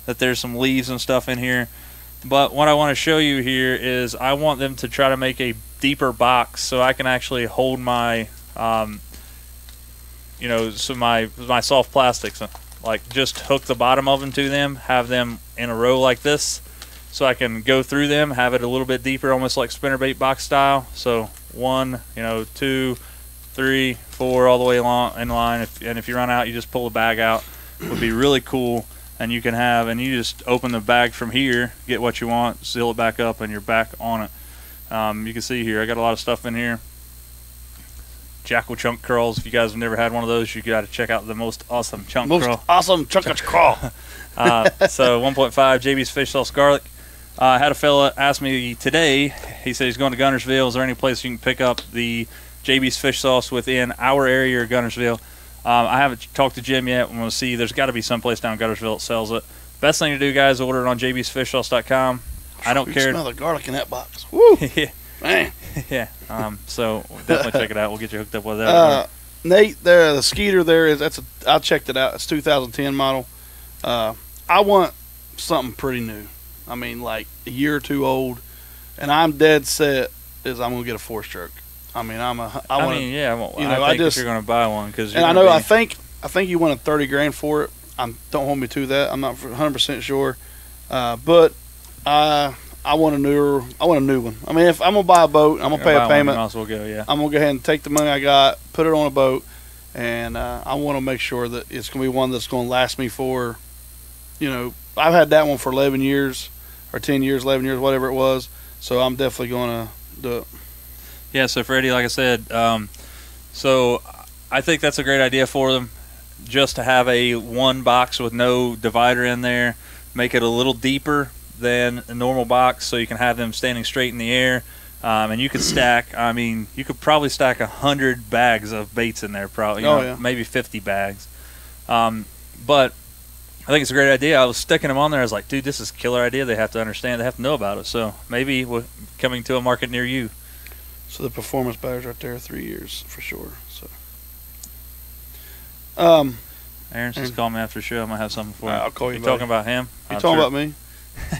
that there's some leaves and stuff in here, but what I want to show you here is I want them to try to make a deeper box so I can actually hold my so my soft plastics, like just hook the bottom of them to them, have them in a row like this, so I can go through them, have it a little bit deeper, almost like spinnerbait box style. So 1, 2, 3, 4, all the way along in line. If you run out, you just pull the bag out. Would be really cool. And you just open the bag from here, get what you want, seal it back up, and you're back on it. You can see here, I got a lot of stuff in here. Jackal chunk curls. If you guys have never had one of those, you got to check out the most awesome chunk curl. Awesome chunk curl. So 1.5 JB's fish sauce garlic. I had a fella ask me today. He said he's going to Guntersville. Is there any place you can pick up the JB's fish sauce within our area or Guntersville? I haven't talked to Jim yet. I'm going to see. There's got to be some place down in Guntersville that sells it. Best thing to do, guys, order it on jbsfishsauce.com. I don't care. Smell the garlic in that box. Woo! Yeah. Man. Yeah. So definitely check it out. We'll get you hooked up with that. Nate, the Skeeter there is I checked it out. It's 2010 model. I want something pretty new. I mean, like a year or two old, and I'm dead set is I'm gonna get a 4-stroke. I mean, I think if you're gonna buy one, because I think you wanted $30,000 for it. Don't hold me to that. I'm not 100% sure, but I want a new one. I mean, if I'm gonna buy a boat, I'm gonna pay a payment. Might as well go, yeah. I'm gonna go ahead and take the money I got, put it on a boat, and I want to make sure that it's gonna be one that's gonna last me for, I've had that one for 11 years, or 10 years, 11 years, whatever it was. So I'm definitely gonna do it. Yeah. So Freddie, like I said, so I think that's a great idea for them, just to have a one box with no divider in there, make it a little deeper than a normal box, so you can have them standing straight in the air, and you could stack. I mean, you could probably stack 100 bags of baits in there, probably. Maybe 50 bags. But I think it's a great idea. I was sticking them on there. I was like, dude, this is a killer idea. They have to understand. They have to know about it. So maybe we're coming to a market near you. So the performance batteries right there, 3 years for sure. So. Aaron's just called me after the show. I might have something for you. I'll call you. You talking about him? You talking about me?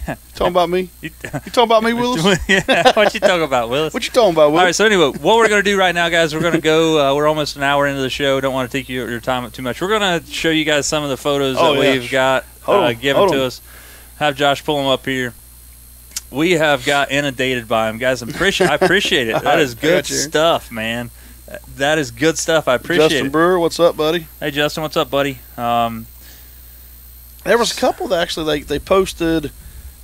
You talking about me? You talking about me, Willis? Yeah. What you talking about, Willis? What you talking about, Willis? All right. So anyway, what we're going to do right now, guys, we're going to go. We're almost an hour into the show. Don't want to take your time up too much. We're going to show you guys some of the photos that we've got given to us. Have Josh pull them up here. We have got inundated by them, guys. I appreciate it. That is good stuff, man. That is good stuff. I appreciate it. Justin Brewer, what's up, buddy? Hey, Justin, what's up, buddy? There was a couple that actually they posted,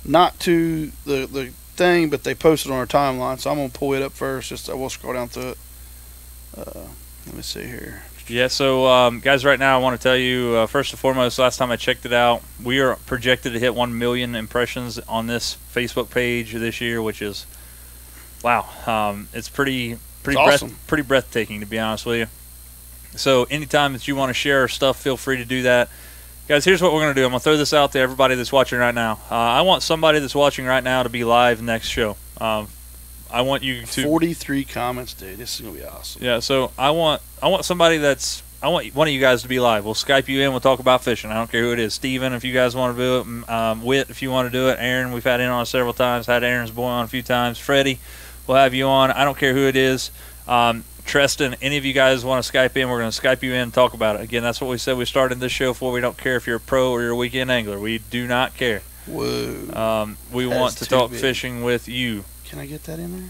not to the thing, but they posted on our timeline. So I'm gonna pull it up first. We'll scroll down through it. Let me see here. Yeah. So, guys, right now I want to tell you first and foremost. Last time I checked it out, we are projected to hit 1 million impressions on this Facebook page this year, which is wow. It's pretty pretty breathtaking, to be honest with you. So anytime that you want to share our stuff, feel free to do that. Guys, here's what we're going to do. I'm going to throw this out to everybody that's watching right now. I want somebody that's watching right now to be live next show. I want you to 43 comments, dude. This is going to be awesome. Yeah, so I want somebody I want one of you guys to be live. We'll Skype you in. We'll talk about fishing. I don't care who it is. Steven, if you guys want to do it. Whit, if you want to do it. Aaron, we've had in on several times. Had Aaron's boy on a few times. Freddie, we'll have you on. I don't care who it is. Treston, any of you guys want to Skype in, we're going to Skype you in and talk about it. Again, that's what we said we started this show for. We don't care if you're a pro or you're a weekend angler. We do not care. Whoa. We want to talk fishing with you. Can I get that in there?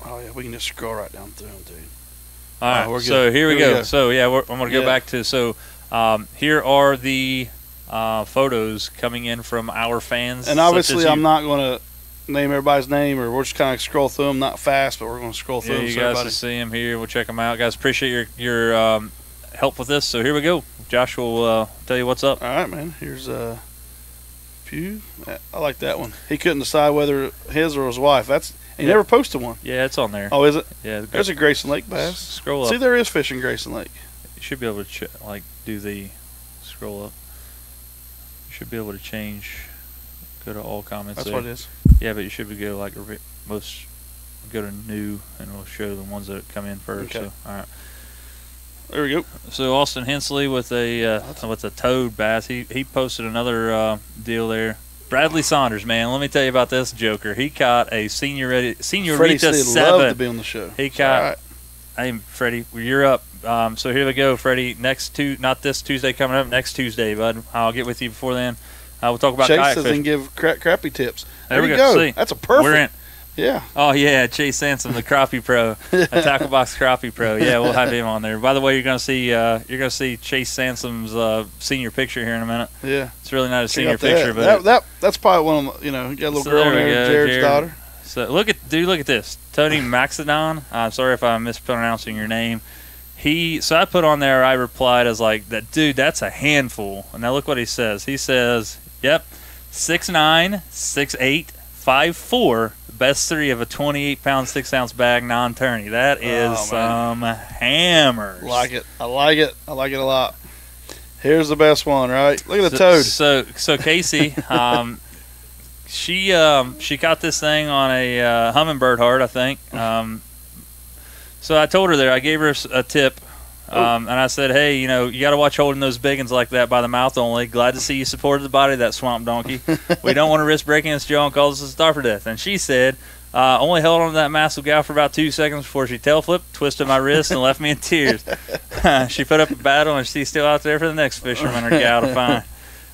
Oh, yeah, we can just scroll right down through them, dude. All right, we're good. So here we go. So, yeah, I'm going to go back to, here are the photos coming in from our fans. And obviously I'm not going to name everybody's name, or we're just kind of scroll through them, not fast, but we're going to scroll through them. You guys can see them here. We'll check them out. Guys, appreciate your help with this. So here we go. Josh will tell you what's up. All right, man. Here's Pew. I like that one. He couldn't decide whether his or his wife. He never posted one. Yeah, it's on there. Oh, is it? Yeah. There's a Grayson Lake bass. Scroll up. See, there is fish in Grayson Lake. You should be able to do the scroll up. You should be able to change. Go to all comments. That's there. what it is. Yeah, but you should be go go to new, and we'll show the ones that come in first. Okay. So, all right. There we go. So Austin Hensley with a toad bass. He posted another deal there. Bradley Saunders, man, let me tell you about this joker. He caught a Senorita Freddie 7. Love to be on the show. He caught. Hey, Freddie, you're up. So here we go, Freddie. Not this Tuesday coming up. Next Tuesday, bud. I'll get with you before then. We'll talk about Chase kayak says fishing. and give crappie tips. There we go. See, that's a perfect. We're in. Yeah. Oh yeah, Chase Sansom, the crappie pro, a tackle box crappie pro. Yeah, we'll have him on there. By the way, you're gonna see Chase Sansom's senior picture here in a minute. Yeah. It's really not a senior picture, but that's probably one of you got a little girl in there, Jared's daughter. So look at this, Tony Maxidon. I'm sorry if I'm mispronouncing your name. So I put on there. I replied as like that, dude. That's a handful. And now look what he says. He says, "Yep, 6'9", 6'8", 5'4", best 3 of a 28-pound 6-ounce bag non-tourney. That is some hammers. I like it a lot. Here's the best one, right? Look at the toad. So Casey, she caught this thing on a hummingbird heart, I think. So I told her there. I gave her a tip. And I said, hey, you got to watch holding those big ones like that by the mouth only. Glad to see you supported the body of that swamp donkey. We don't want to risk breaking its jaw and cause us to starve to death. And she said, only held on to that massive gal for about 2 seconds before she tail flipped, twisted my wrist, and left me in tears. She put up a battle, and she's still out there for the next fisherman or gal to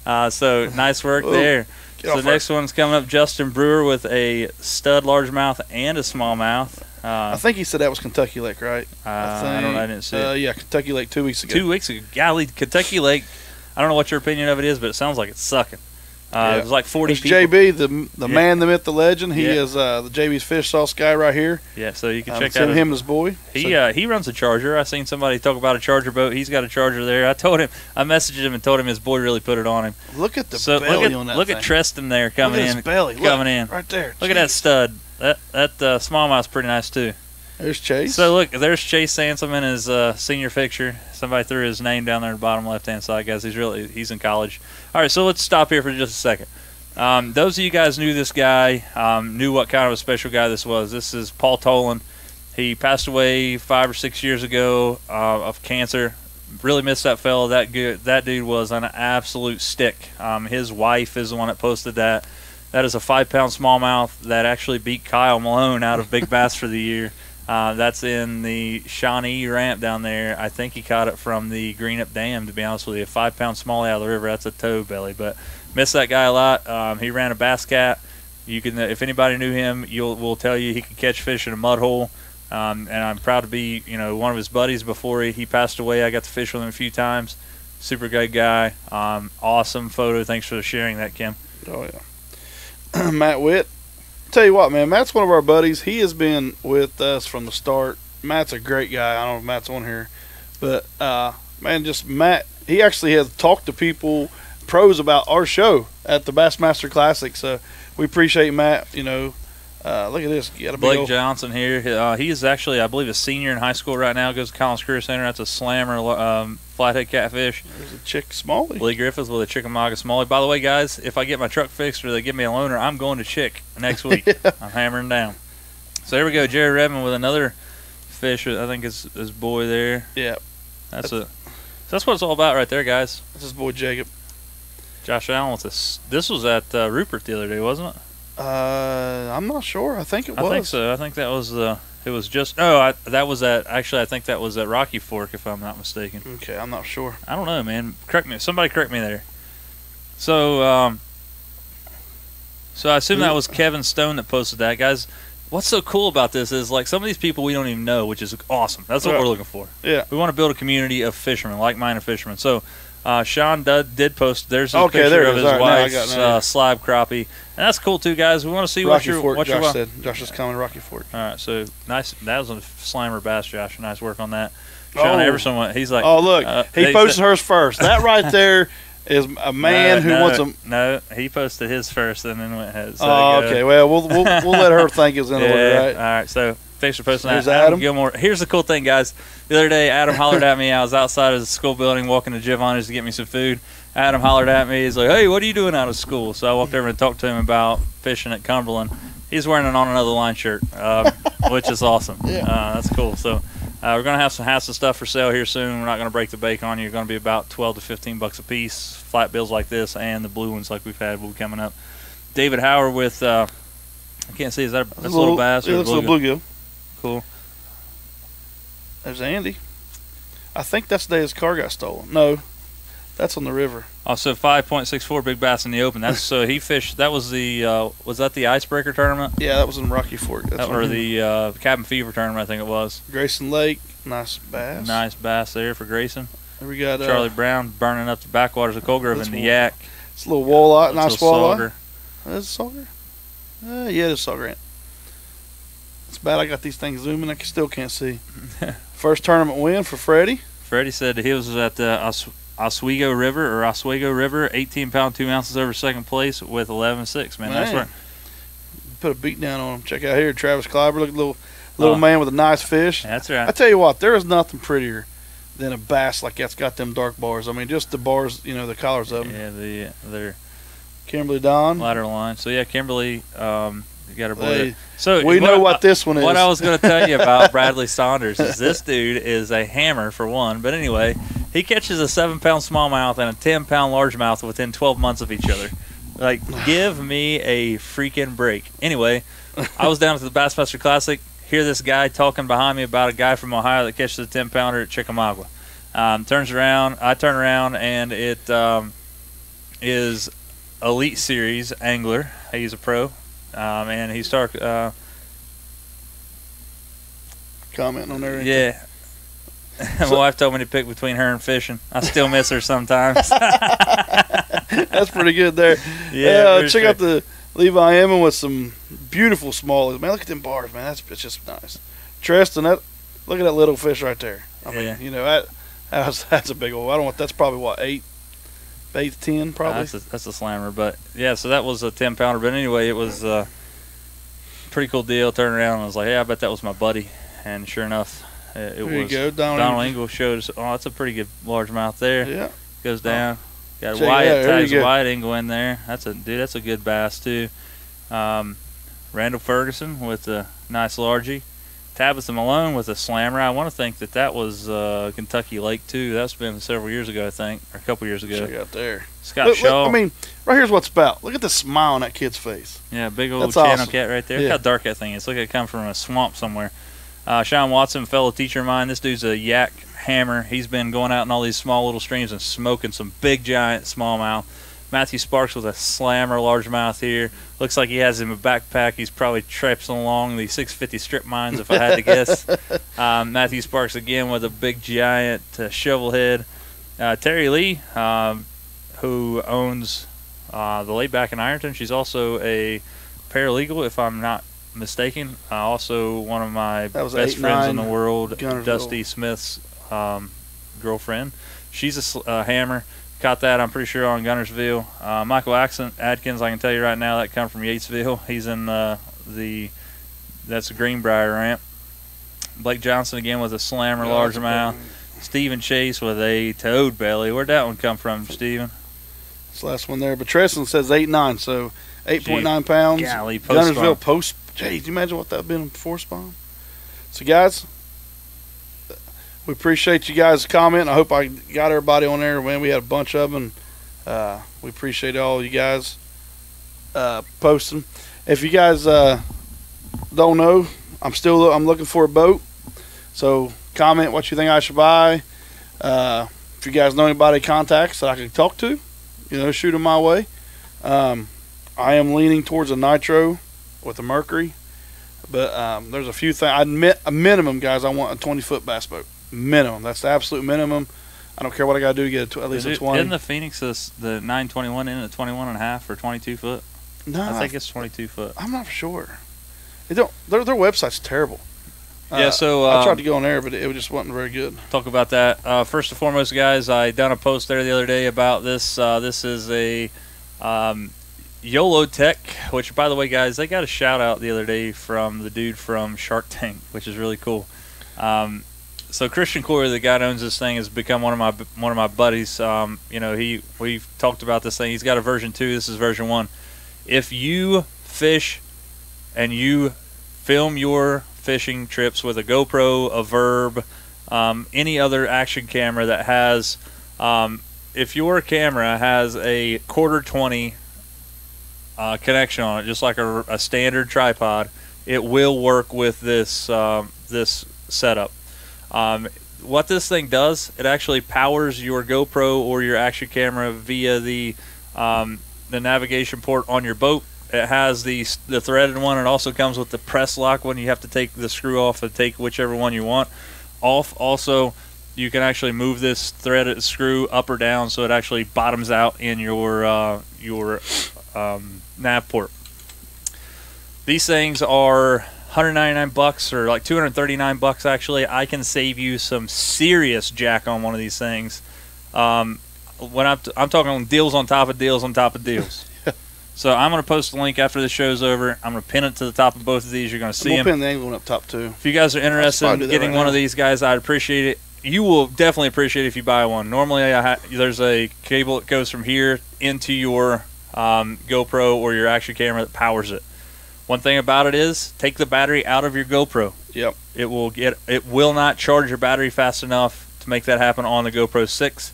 find. So nice work there. So the next one's coming up, Justin Brewer with a stud largemouth and a smallmouth. I think he said that was Kentucky Lake, right? I didn't see it. Yeah, Kentucky Lake 2 weeks ago. 2 weeks ago. Golly, Kentucky Lake, I don't know what your opinion of it is, but it sounds like it's sucking. It was like 40 people. JB, the man, the myth, the legend. He is the JB's Fish Sauce guy right here. Yeah, so you can check out him and his boy. He runs a charger. I seen somebody talk about a charger boat. He's got a charger there. I messaged him and told him his boy really put it on him. Look at the belly on that Look thing. at Treston there coming in. Look at his belly. Coming in. Right there. Look at that stud. That smallmouth's pretty nice too. There's Chase. So look, there's Chase Sansom in his senior picture. Somebody threw his name down there in the bottom left-hand side, guys. He's in college. All right, so let's stop here for just a second. Those of you guys knew this guy, knew what kind of a special guy this was. This is Paul Tolan. He passed away 5 or 6 years ago of cancer. Really missed that fellow. That dude was an absolute stick. His wife is the one that posted that. That is a 5-pound smallmouth that actually beat Kyle Malone out of Big Bass for the year. That's in the Shawnee ramp down there. I think he caught it from the Greenup Dam, to be honest with you. A 5-pound smallie out of the river. That's a toad belly. But missed that guy a lot. He ran a bass cat. You can, if anybody knew him, will tell you he could catch fish in a mud hole. And I'm proud to be, one of his buddies before he passed away. I got to fish with him a few times. Super good guy. Awesome photo. Thanks for sharing that, Kim. Oh, yeah. Matt Witt. Tell you what, man, Matt's one of our buddies. He has been with us from the start. Matt's a great guy. I don't know if Matt's on here. But, man, just Matt, he actually has talked to people, pros, about our show at the Bassmaster Classic. So we appreciate Matt, Look at this. You got a big Blake old, Johnson here. He is actually, I believe, a senior in high school right now. Goes to Collins Career Center. That's a slammer flathead catfish. There's a chick Smalley. Lee Griffith with a Chickamauga Smalley. By the way, guys, if I get my truck fixed or they give me a loaner, I'm going to Chick next week. Yeah. I'm hammering down. So here we go. Jerry Redmond with another fish. I think is his boy there. Yeah. So that's what it's all about right there, guys. That's his boy Jacob. Josh Allen with this. This was at Rupert the other day, wasn't it? I'm not sure. I think it was. I think so. I think that was it was just. That was at. Actually, I think that was at Rocky Fork, if I'm not mistaken. Okay, I'm not sure. I don't know, man. Correct me. Somebody correct me there. So, so I assume that was Kevin Stone that posted that, guys. What's so cool about this is like some of these people we don't even know, which is awesome. That's what we're looking for. Yeah. We want to build a community of fishermen, like-minded fishermen. So, Sean did post. There's his Okay, picture there it of is. his All right, now I wife's got it. slab crappie, and that's cool too, guys. We want to see Rocky Fork, what Josh said. Josh is coming to Rocky Fork. All right, so nice. That was a slammer bass, Josh. Nice work on that. Sean Everson, he's like, oh look, he posted hers first. That right there is a man who wants them. No, he posted his first, and then went his. Oh, okay. Well, we'll let her think it's in order, right? All right. So thanks for posting Here's that, Adam Gilmore. Here's the cool thing, guys. The other day, Adam hollered at me. I was outside of the school building walking to Giovanni's to get me some food. Adam hollered at me. He's like, "Hey, what are you doing out of school?" So I walked over and talked to him about fishing at Cumberland. He's wearing an On Another Line shirt, which is awesome. Yeah. That's cool. So we're going to have some stuff for sale here soon. We're not going to break the bank on you. You're going to be about $12 to $15 a piece. Flat bills like this and the blue ones like we've had will be coming up. David Howard with, I can't see, is that a little bass? Yeah, or looks a little bluegill. Cool. There's Andy. I think that's the day his car got stolen. No, that's on the river. Also 5.64 big bass in the open. That's so he fished. That was was that the icebreaker tournament? Yeah, that was in Rocky Fork. That's Or the Cabin Fever tournament, I think it was. Grayson Lake, nice bass. Nice bass there for Grayson. There we got Charlie Brown burning up the backwaters of Cold Grove in the Yak. It's a little walleye, nice walleye. Sauger. Is it sauger? Yeah, it's sauger. It's bad I got these things zooming. I still can't see. First tournament win for Freddie. Freddie said he was at the Oswego River, 18 pound 2 ounces over second place with 11.6. Man, that's right. Put a beat down on him. Check out here, Travis Kleiber. Look at the little man with a nice fish. That's right. I tell you what, there is nothing prettier than a bass like that's got them dark bars. I mean, just the bars, the collars of them. Yeah, they're Kimberly Don. lateral line. So yeah, Kimberly, you got her boy. Hey, So we know what this one is. What I was going to tell you about Bradley Saunders is this dude is a hammer for one. But anyway, he catches a 7-pound smallmouth and a 10-pound largemouth within 12 months of each other. Like, give me a freaking break. Anyway, I was down at the Bassmaster Classic. Hear this guy talking behind me about a guy from Ohio that catches a 10-pounder at Chickamauga. I turn around, and it is Elite Series angler. He's a pro, and he started commenting on there. Yeah. My wife told me to pick between her and fishing. I still miss her sometimes. That's pretty good there. Yeah. Check out the Levi Emmon with some beautiful smallies. Man, look at them bars, man. It's just nice. Tristan, look at that little fish right there. I mean, that's a big old. I don't want. That's probably what 8 to 10 probably. That's a slammer, but yeah. So that was a 10-pounder. But anyway, it was a pretty cool deal. Turned around and I was like, "Yeah, I bet that was my buddy." And sure enough, it there was. You go, Donald Engel showed us. Oh, that's a pretty good largemouth there. Yeah. Goes down. Got Check Wyatt, it out. tags Wyatt Engel in there. That's a good bass too. Randall Ferguson with a nice largie. Tabitha Malone with a slammer. I want to think that was Kentucky Lake too. That's been several years ago, I think, or a couple years ago. Check out there. Scott Shaw. I mean, right here's what's about. Look at the smile on that kid's face. Yeah, big old That's channel awesome. cat right there. Yeah. Look how dark that thing is. Look like it come from a swamp somewhere. Sean Watson, fellow teacher of mine. This dude's a yak hammer. He's been going out in all these small little streams and smoking some big giant smallmouth. Matthew Sparks with a slammer largemouth here. Looks like he has him a backpack. He's probably traipsing along the 650 strip mines, if I had to guess. Matthew Sparks again with a big giant shovel head. Terry Lee, who owns the Layback in Ironton. She's also a paralegal, if I'm not mistaken. Also one of my best friends in the world, Gunnersville. Dusty Smith's girlfriend. She's a hammer. Caught that, I'm pretty sure, on Gunnersville. Michael Adkins, I can tell you right now, that come from Yatesville. He's in that's a Greenbrier ramp. Blake Johnson again with a slammer largemouth. Stephen Chase with a toad belly. Where'd that one come from, Stephen? This last one there. But Tresson says 8.9, so 8.9 pounds. Golly, Gunnersville post. Jeez, do you imagine what that would have been before spawn? So, guys, we appreciate you guys' comment. I hope I got everybody on there. Man, we had a bunch of them. We appreciate all you guys posting. If you guys don't know, I'm looking for a boat. So comment what you think I should buy. If you guys know anybody contacts that I can talk to, shoot them my way. I am leaning towards a nitro with a Mercury, but there's a few things. A minimum, guys. I want a 20-foot bass boat. Minimum. That's the absolute minimum. I don't care what I got to do to get at least a 20. Isn't the Phoenix the 921 in at 21.5 or 22 foot? No, I think it's 22 foot. I'm not sure. Their website's terrible. Yeah, so I tried to go on there, but it just wasn't very good. Talk about that. First and foremost, guys, I done a post there the other day about this. This is a YOLO Tech, which, by the way, guys, they got a shout out the other day from the dude from Shark Tank, which is really cool. So Christian Corey, the guy that owns this thing, has become one of my buddies. We've talked about this thing. He's got a version 2. This is version 1. If you fish and you film your fishing trips with a GoPro, a Verb, any other action camera that has, if your camera has a 1/4-20 connection on it, just like a standard tripod, it will work with this this setup. What this thing does, it actually powers your GoPro or your action camera via the navigation port on your boat. It has the threaded one. It also comes with the press lock one. You have to take the screw off and take whichever one you want off. Also, you can actually move this threaded screw up or down so it actually bottoms out in your nav port. These things are $199 or like $239 actually. I can save you some serious jack on one of these things. When I'm talking deals on top of deals on top of deals. So I'm going to post a link after the show's over. I'm going to pin it to the top of both of these. You're going to see them. We'll pin the angle one up top too. If you guys are interested in getting one of these, guys, I'd appreciate it. You will definitely appreciate it if you buy one. Normally, there's a cable that goes from here into your GoPro or your action camera that powers it. One thing about it is, take the battery out of your GoPro. Yep. It will not charge your battery fast enough to make that happen on the GoPro 6.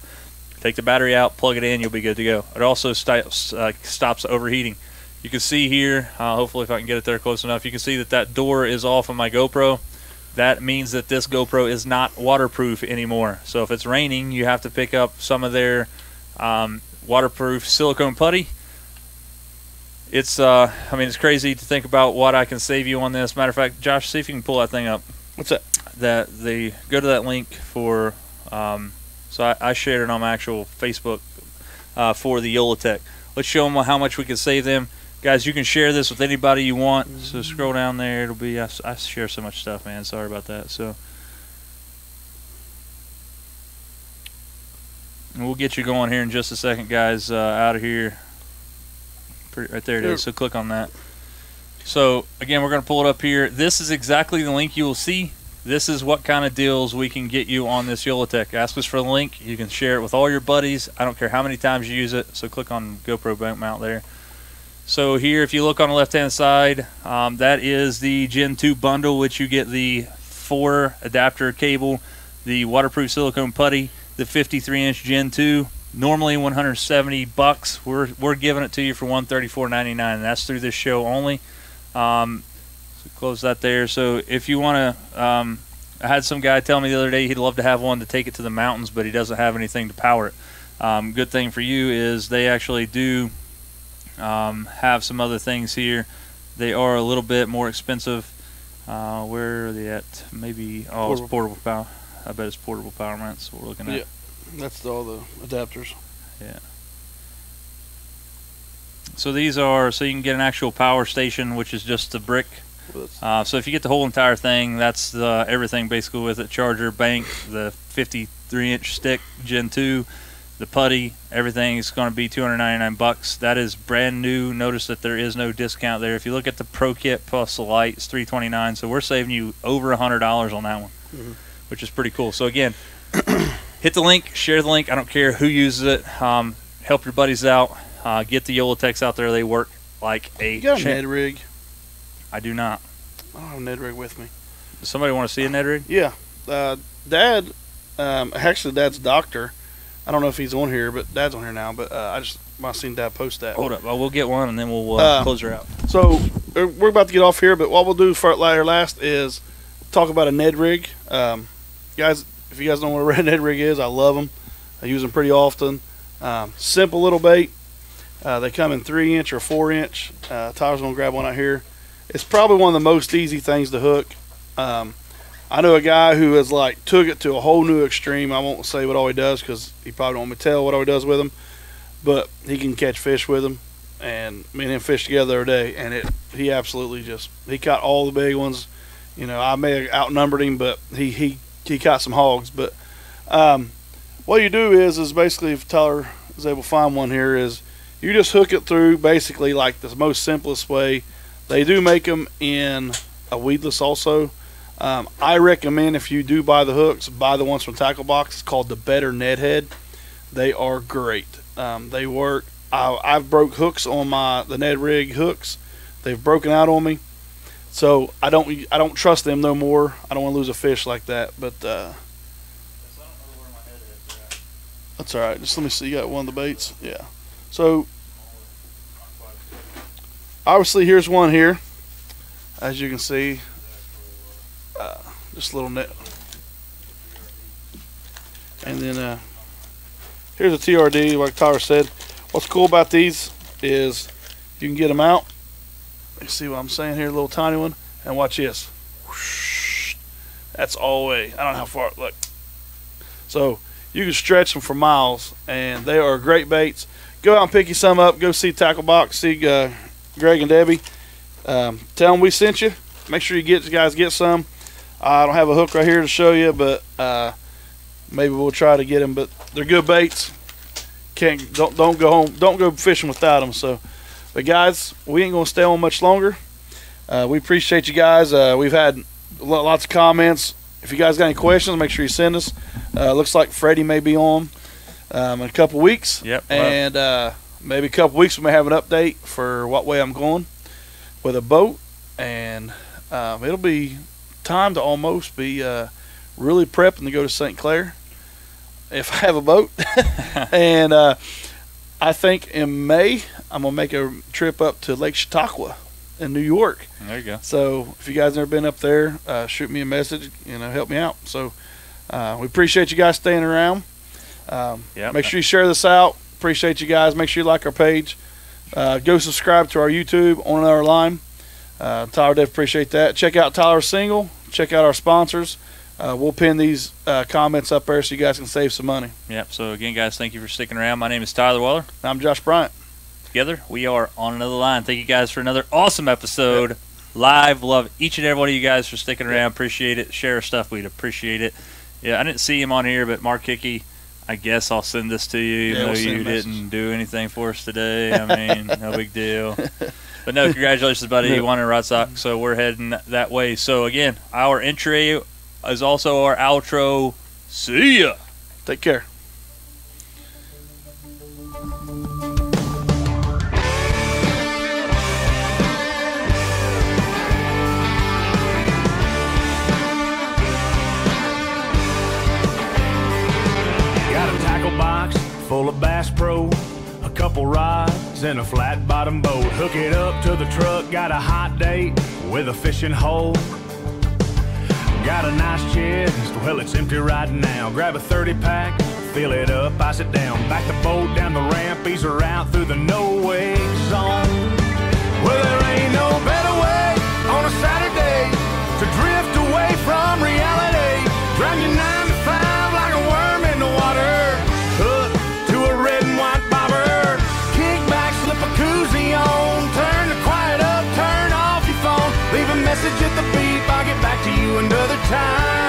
Take the battery out, plug it in, you'll be good to go. It also stops overheating. You can see here, hopefully if I can get it there close enough, you can see that door is off of my GoPro. That means that this GoPro is not waterproof anymore. So if it's raining, you have to pick up some of their waterproof silicone putty. It's crazy to think about what I can save you on this. Matter of fact, Josh, see if you can pull that thing up. What's that? Go to that link for. So I shared it on my actual Facebook for the YOLO Tech. Let's show them how much we can save them. Guys, you can share this with anybody you want. So scroll down there. It'll be, I share so much stuff, man. Sorry about that. So we'll get you going here in just a second, guys. Out of here. Right there it is. So click on that. So again, we're going to pull it up here. This is exactly the link you will see. This is what kind of deals we can get you on this YOLO Tech. Ask us for the link. You can share it with all your buddies. I don't care how many times you use it. So click on GoPro bank mount there. So here, if you look on the left-hand side, that is the Gen 2 bundle, which you get the 4 adapter cable, the waterproof silicone putty, the 53-inch Gen 2. Normally $170. We're giving it to you for $134.99, and that's through this show only. So close that there. So if you want to, I had some guy tell me the other day he'd love to have one to take it to the mountains, but he doesn't have anything to power it. Good thing for you is they actually do have some other things here. They are a little bit more expensive. Where are they at? Maybe it's portable power. I bet it's portable power. That's what we're looking at. Yeah, that's all the adapters. Yeah. So these are, so you can get an actual power station, which is just the brick. So if you get the whole entire thing, that's everything basically with it. Charger, bank, the 53-inch stick, Gen 2, the putty, everything is going to be $299. That is brand new. Notice that there is no discount there. If you look at the Pro Kit plus the light, it's $329. So we're saving you over $100 on that one, which is pretty cool. So again, hit the link, share the link. I don't care who uses it. Help your buddies out. Get the Yolotechs out there. They work like a You got a Ned rig? I do not. I don't have a Ned rig with me. Does somebody want to see a Ned rig? Yeah. Dad, actually Dad's doctor. I don't know if he's on here, but Dad's on here now. But I seen Dad post that. Hold up. Well, we'll get one, and then we'll close her out. So we're about to get off here, but what we'll do for last is talk about a Ned rig. Guys, if you guys don't know what a Ned rig is, I love them. I use them pretty often. Simple little bait. They come in 3-inch or 4-inch. Tyler's going to grab one out here. It's probably one of the most easy things to hook. I know a guy who has took it to a whole new extreme. I won't say what all he does because he probably don't want me to tell what all he does with them. But he can catch fish with them. And me and him fished together every day. And he absolutely he caught all the big ones. You know, I may have outnumbered him, but he caught some hogs. But what you do is basically, if Tyler is able to find one here, is you just hook it through basically like the most simplest way. They do make them in a weedless also. I recommend if you do buy the hooks, buy the ones from Tackle Box. It's called the Better Ned Head. They are great. They work. I've broke hooks on the Ned rig hooks. They've broken out on me, so I don't trust them no more. I don't want to lose a fish like that. But that's all right. Just let me see. You got one of the baits? Yeah. So obviously here's one here, as you can see. Just a little net. And then here's a TRD, like Tyler said. What's cool about these is you can get them out. You see what I'm saying here, a little tiny one. And watch this. Whoosh. That's all the way. I don't know how far. Look. So you can stretch them for miles, and they are great baits. Go out and pick you some up. Go see Tackle Box. See Greg and Debbie. Tell them we sent you. Make sure you guys get some. I don't have a hook right here to show you, but maybe we'll try to get them. But they're good baits. Don't go home. Don't go fishing without them. So, but guys, we ain't gonna stay on much longer. We appreciate you guys. We've had lots of comments. If you guys got any questions, make sure you send us. Looks like Freddie may be on in a couple weeks. Yep. And maybe a couple weeks we may have an update for what way I'm going with a boat, and it'll be time to almost be really prepping to go to St. Clair if I have a boat. And I think in May I'm gonna make a trip up to Lake Chautauqua in New York. There you go. So if you guys never been up there, shoot me a message, help me out. So we appreciate you guys staying around. Make sure you share this out. Appreciate you guys. Make sure you like our page. Go subscribe to our YouTube on our line. Tyler, Dave, appreciate that. Check out Tyler's single. Check out our sponsors. We'll pin these comments up there so you guys can save some money. Yep. So again, guys, thank you for sticking around. My name is Tyler Weller. I'm Josh Bryant. Together, we are on another line. Thank you guys for another awesome episode. Live. Love each and every one of you guys for sticking around. Appreciate it. Share our stuff. We'd appreciate it. Yeah, I didn't see him on here, but Mark Hickey, I guess I'll send this to you, even though you didn't do anything for us today. I mean, no big deal. But no, congratulations, buddy. You won a Rod Sock, so we're heading that way. So, again, our intro is also our outro. See ya. Take care. Got a tackle box full of Bass Pro, a couple rods and a flat bottom boat. Hook it up to the truck, got a hot date with a fishing hole. Got a nice chest, well it's empty right now. Grab a 30-pack, fill it up, ice it down. Back the boat down the ramp, ease her out through the no-wake zone. Well, there ain't no better way on a Saturday to drift away from reality. Drown your 9 to 5 like a worm in the water. Hook to a red and white bobber. Kick back, slip a koozie on. Turn the quiet up, turn off your phone. Leave a message at the beep, I'll get back to you another time.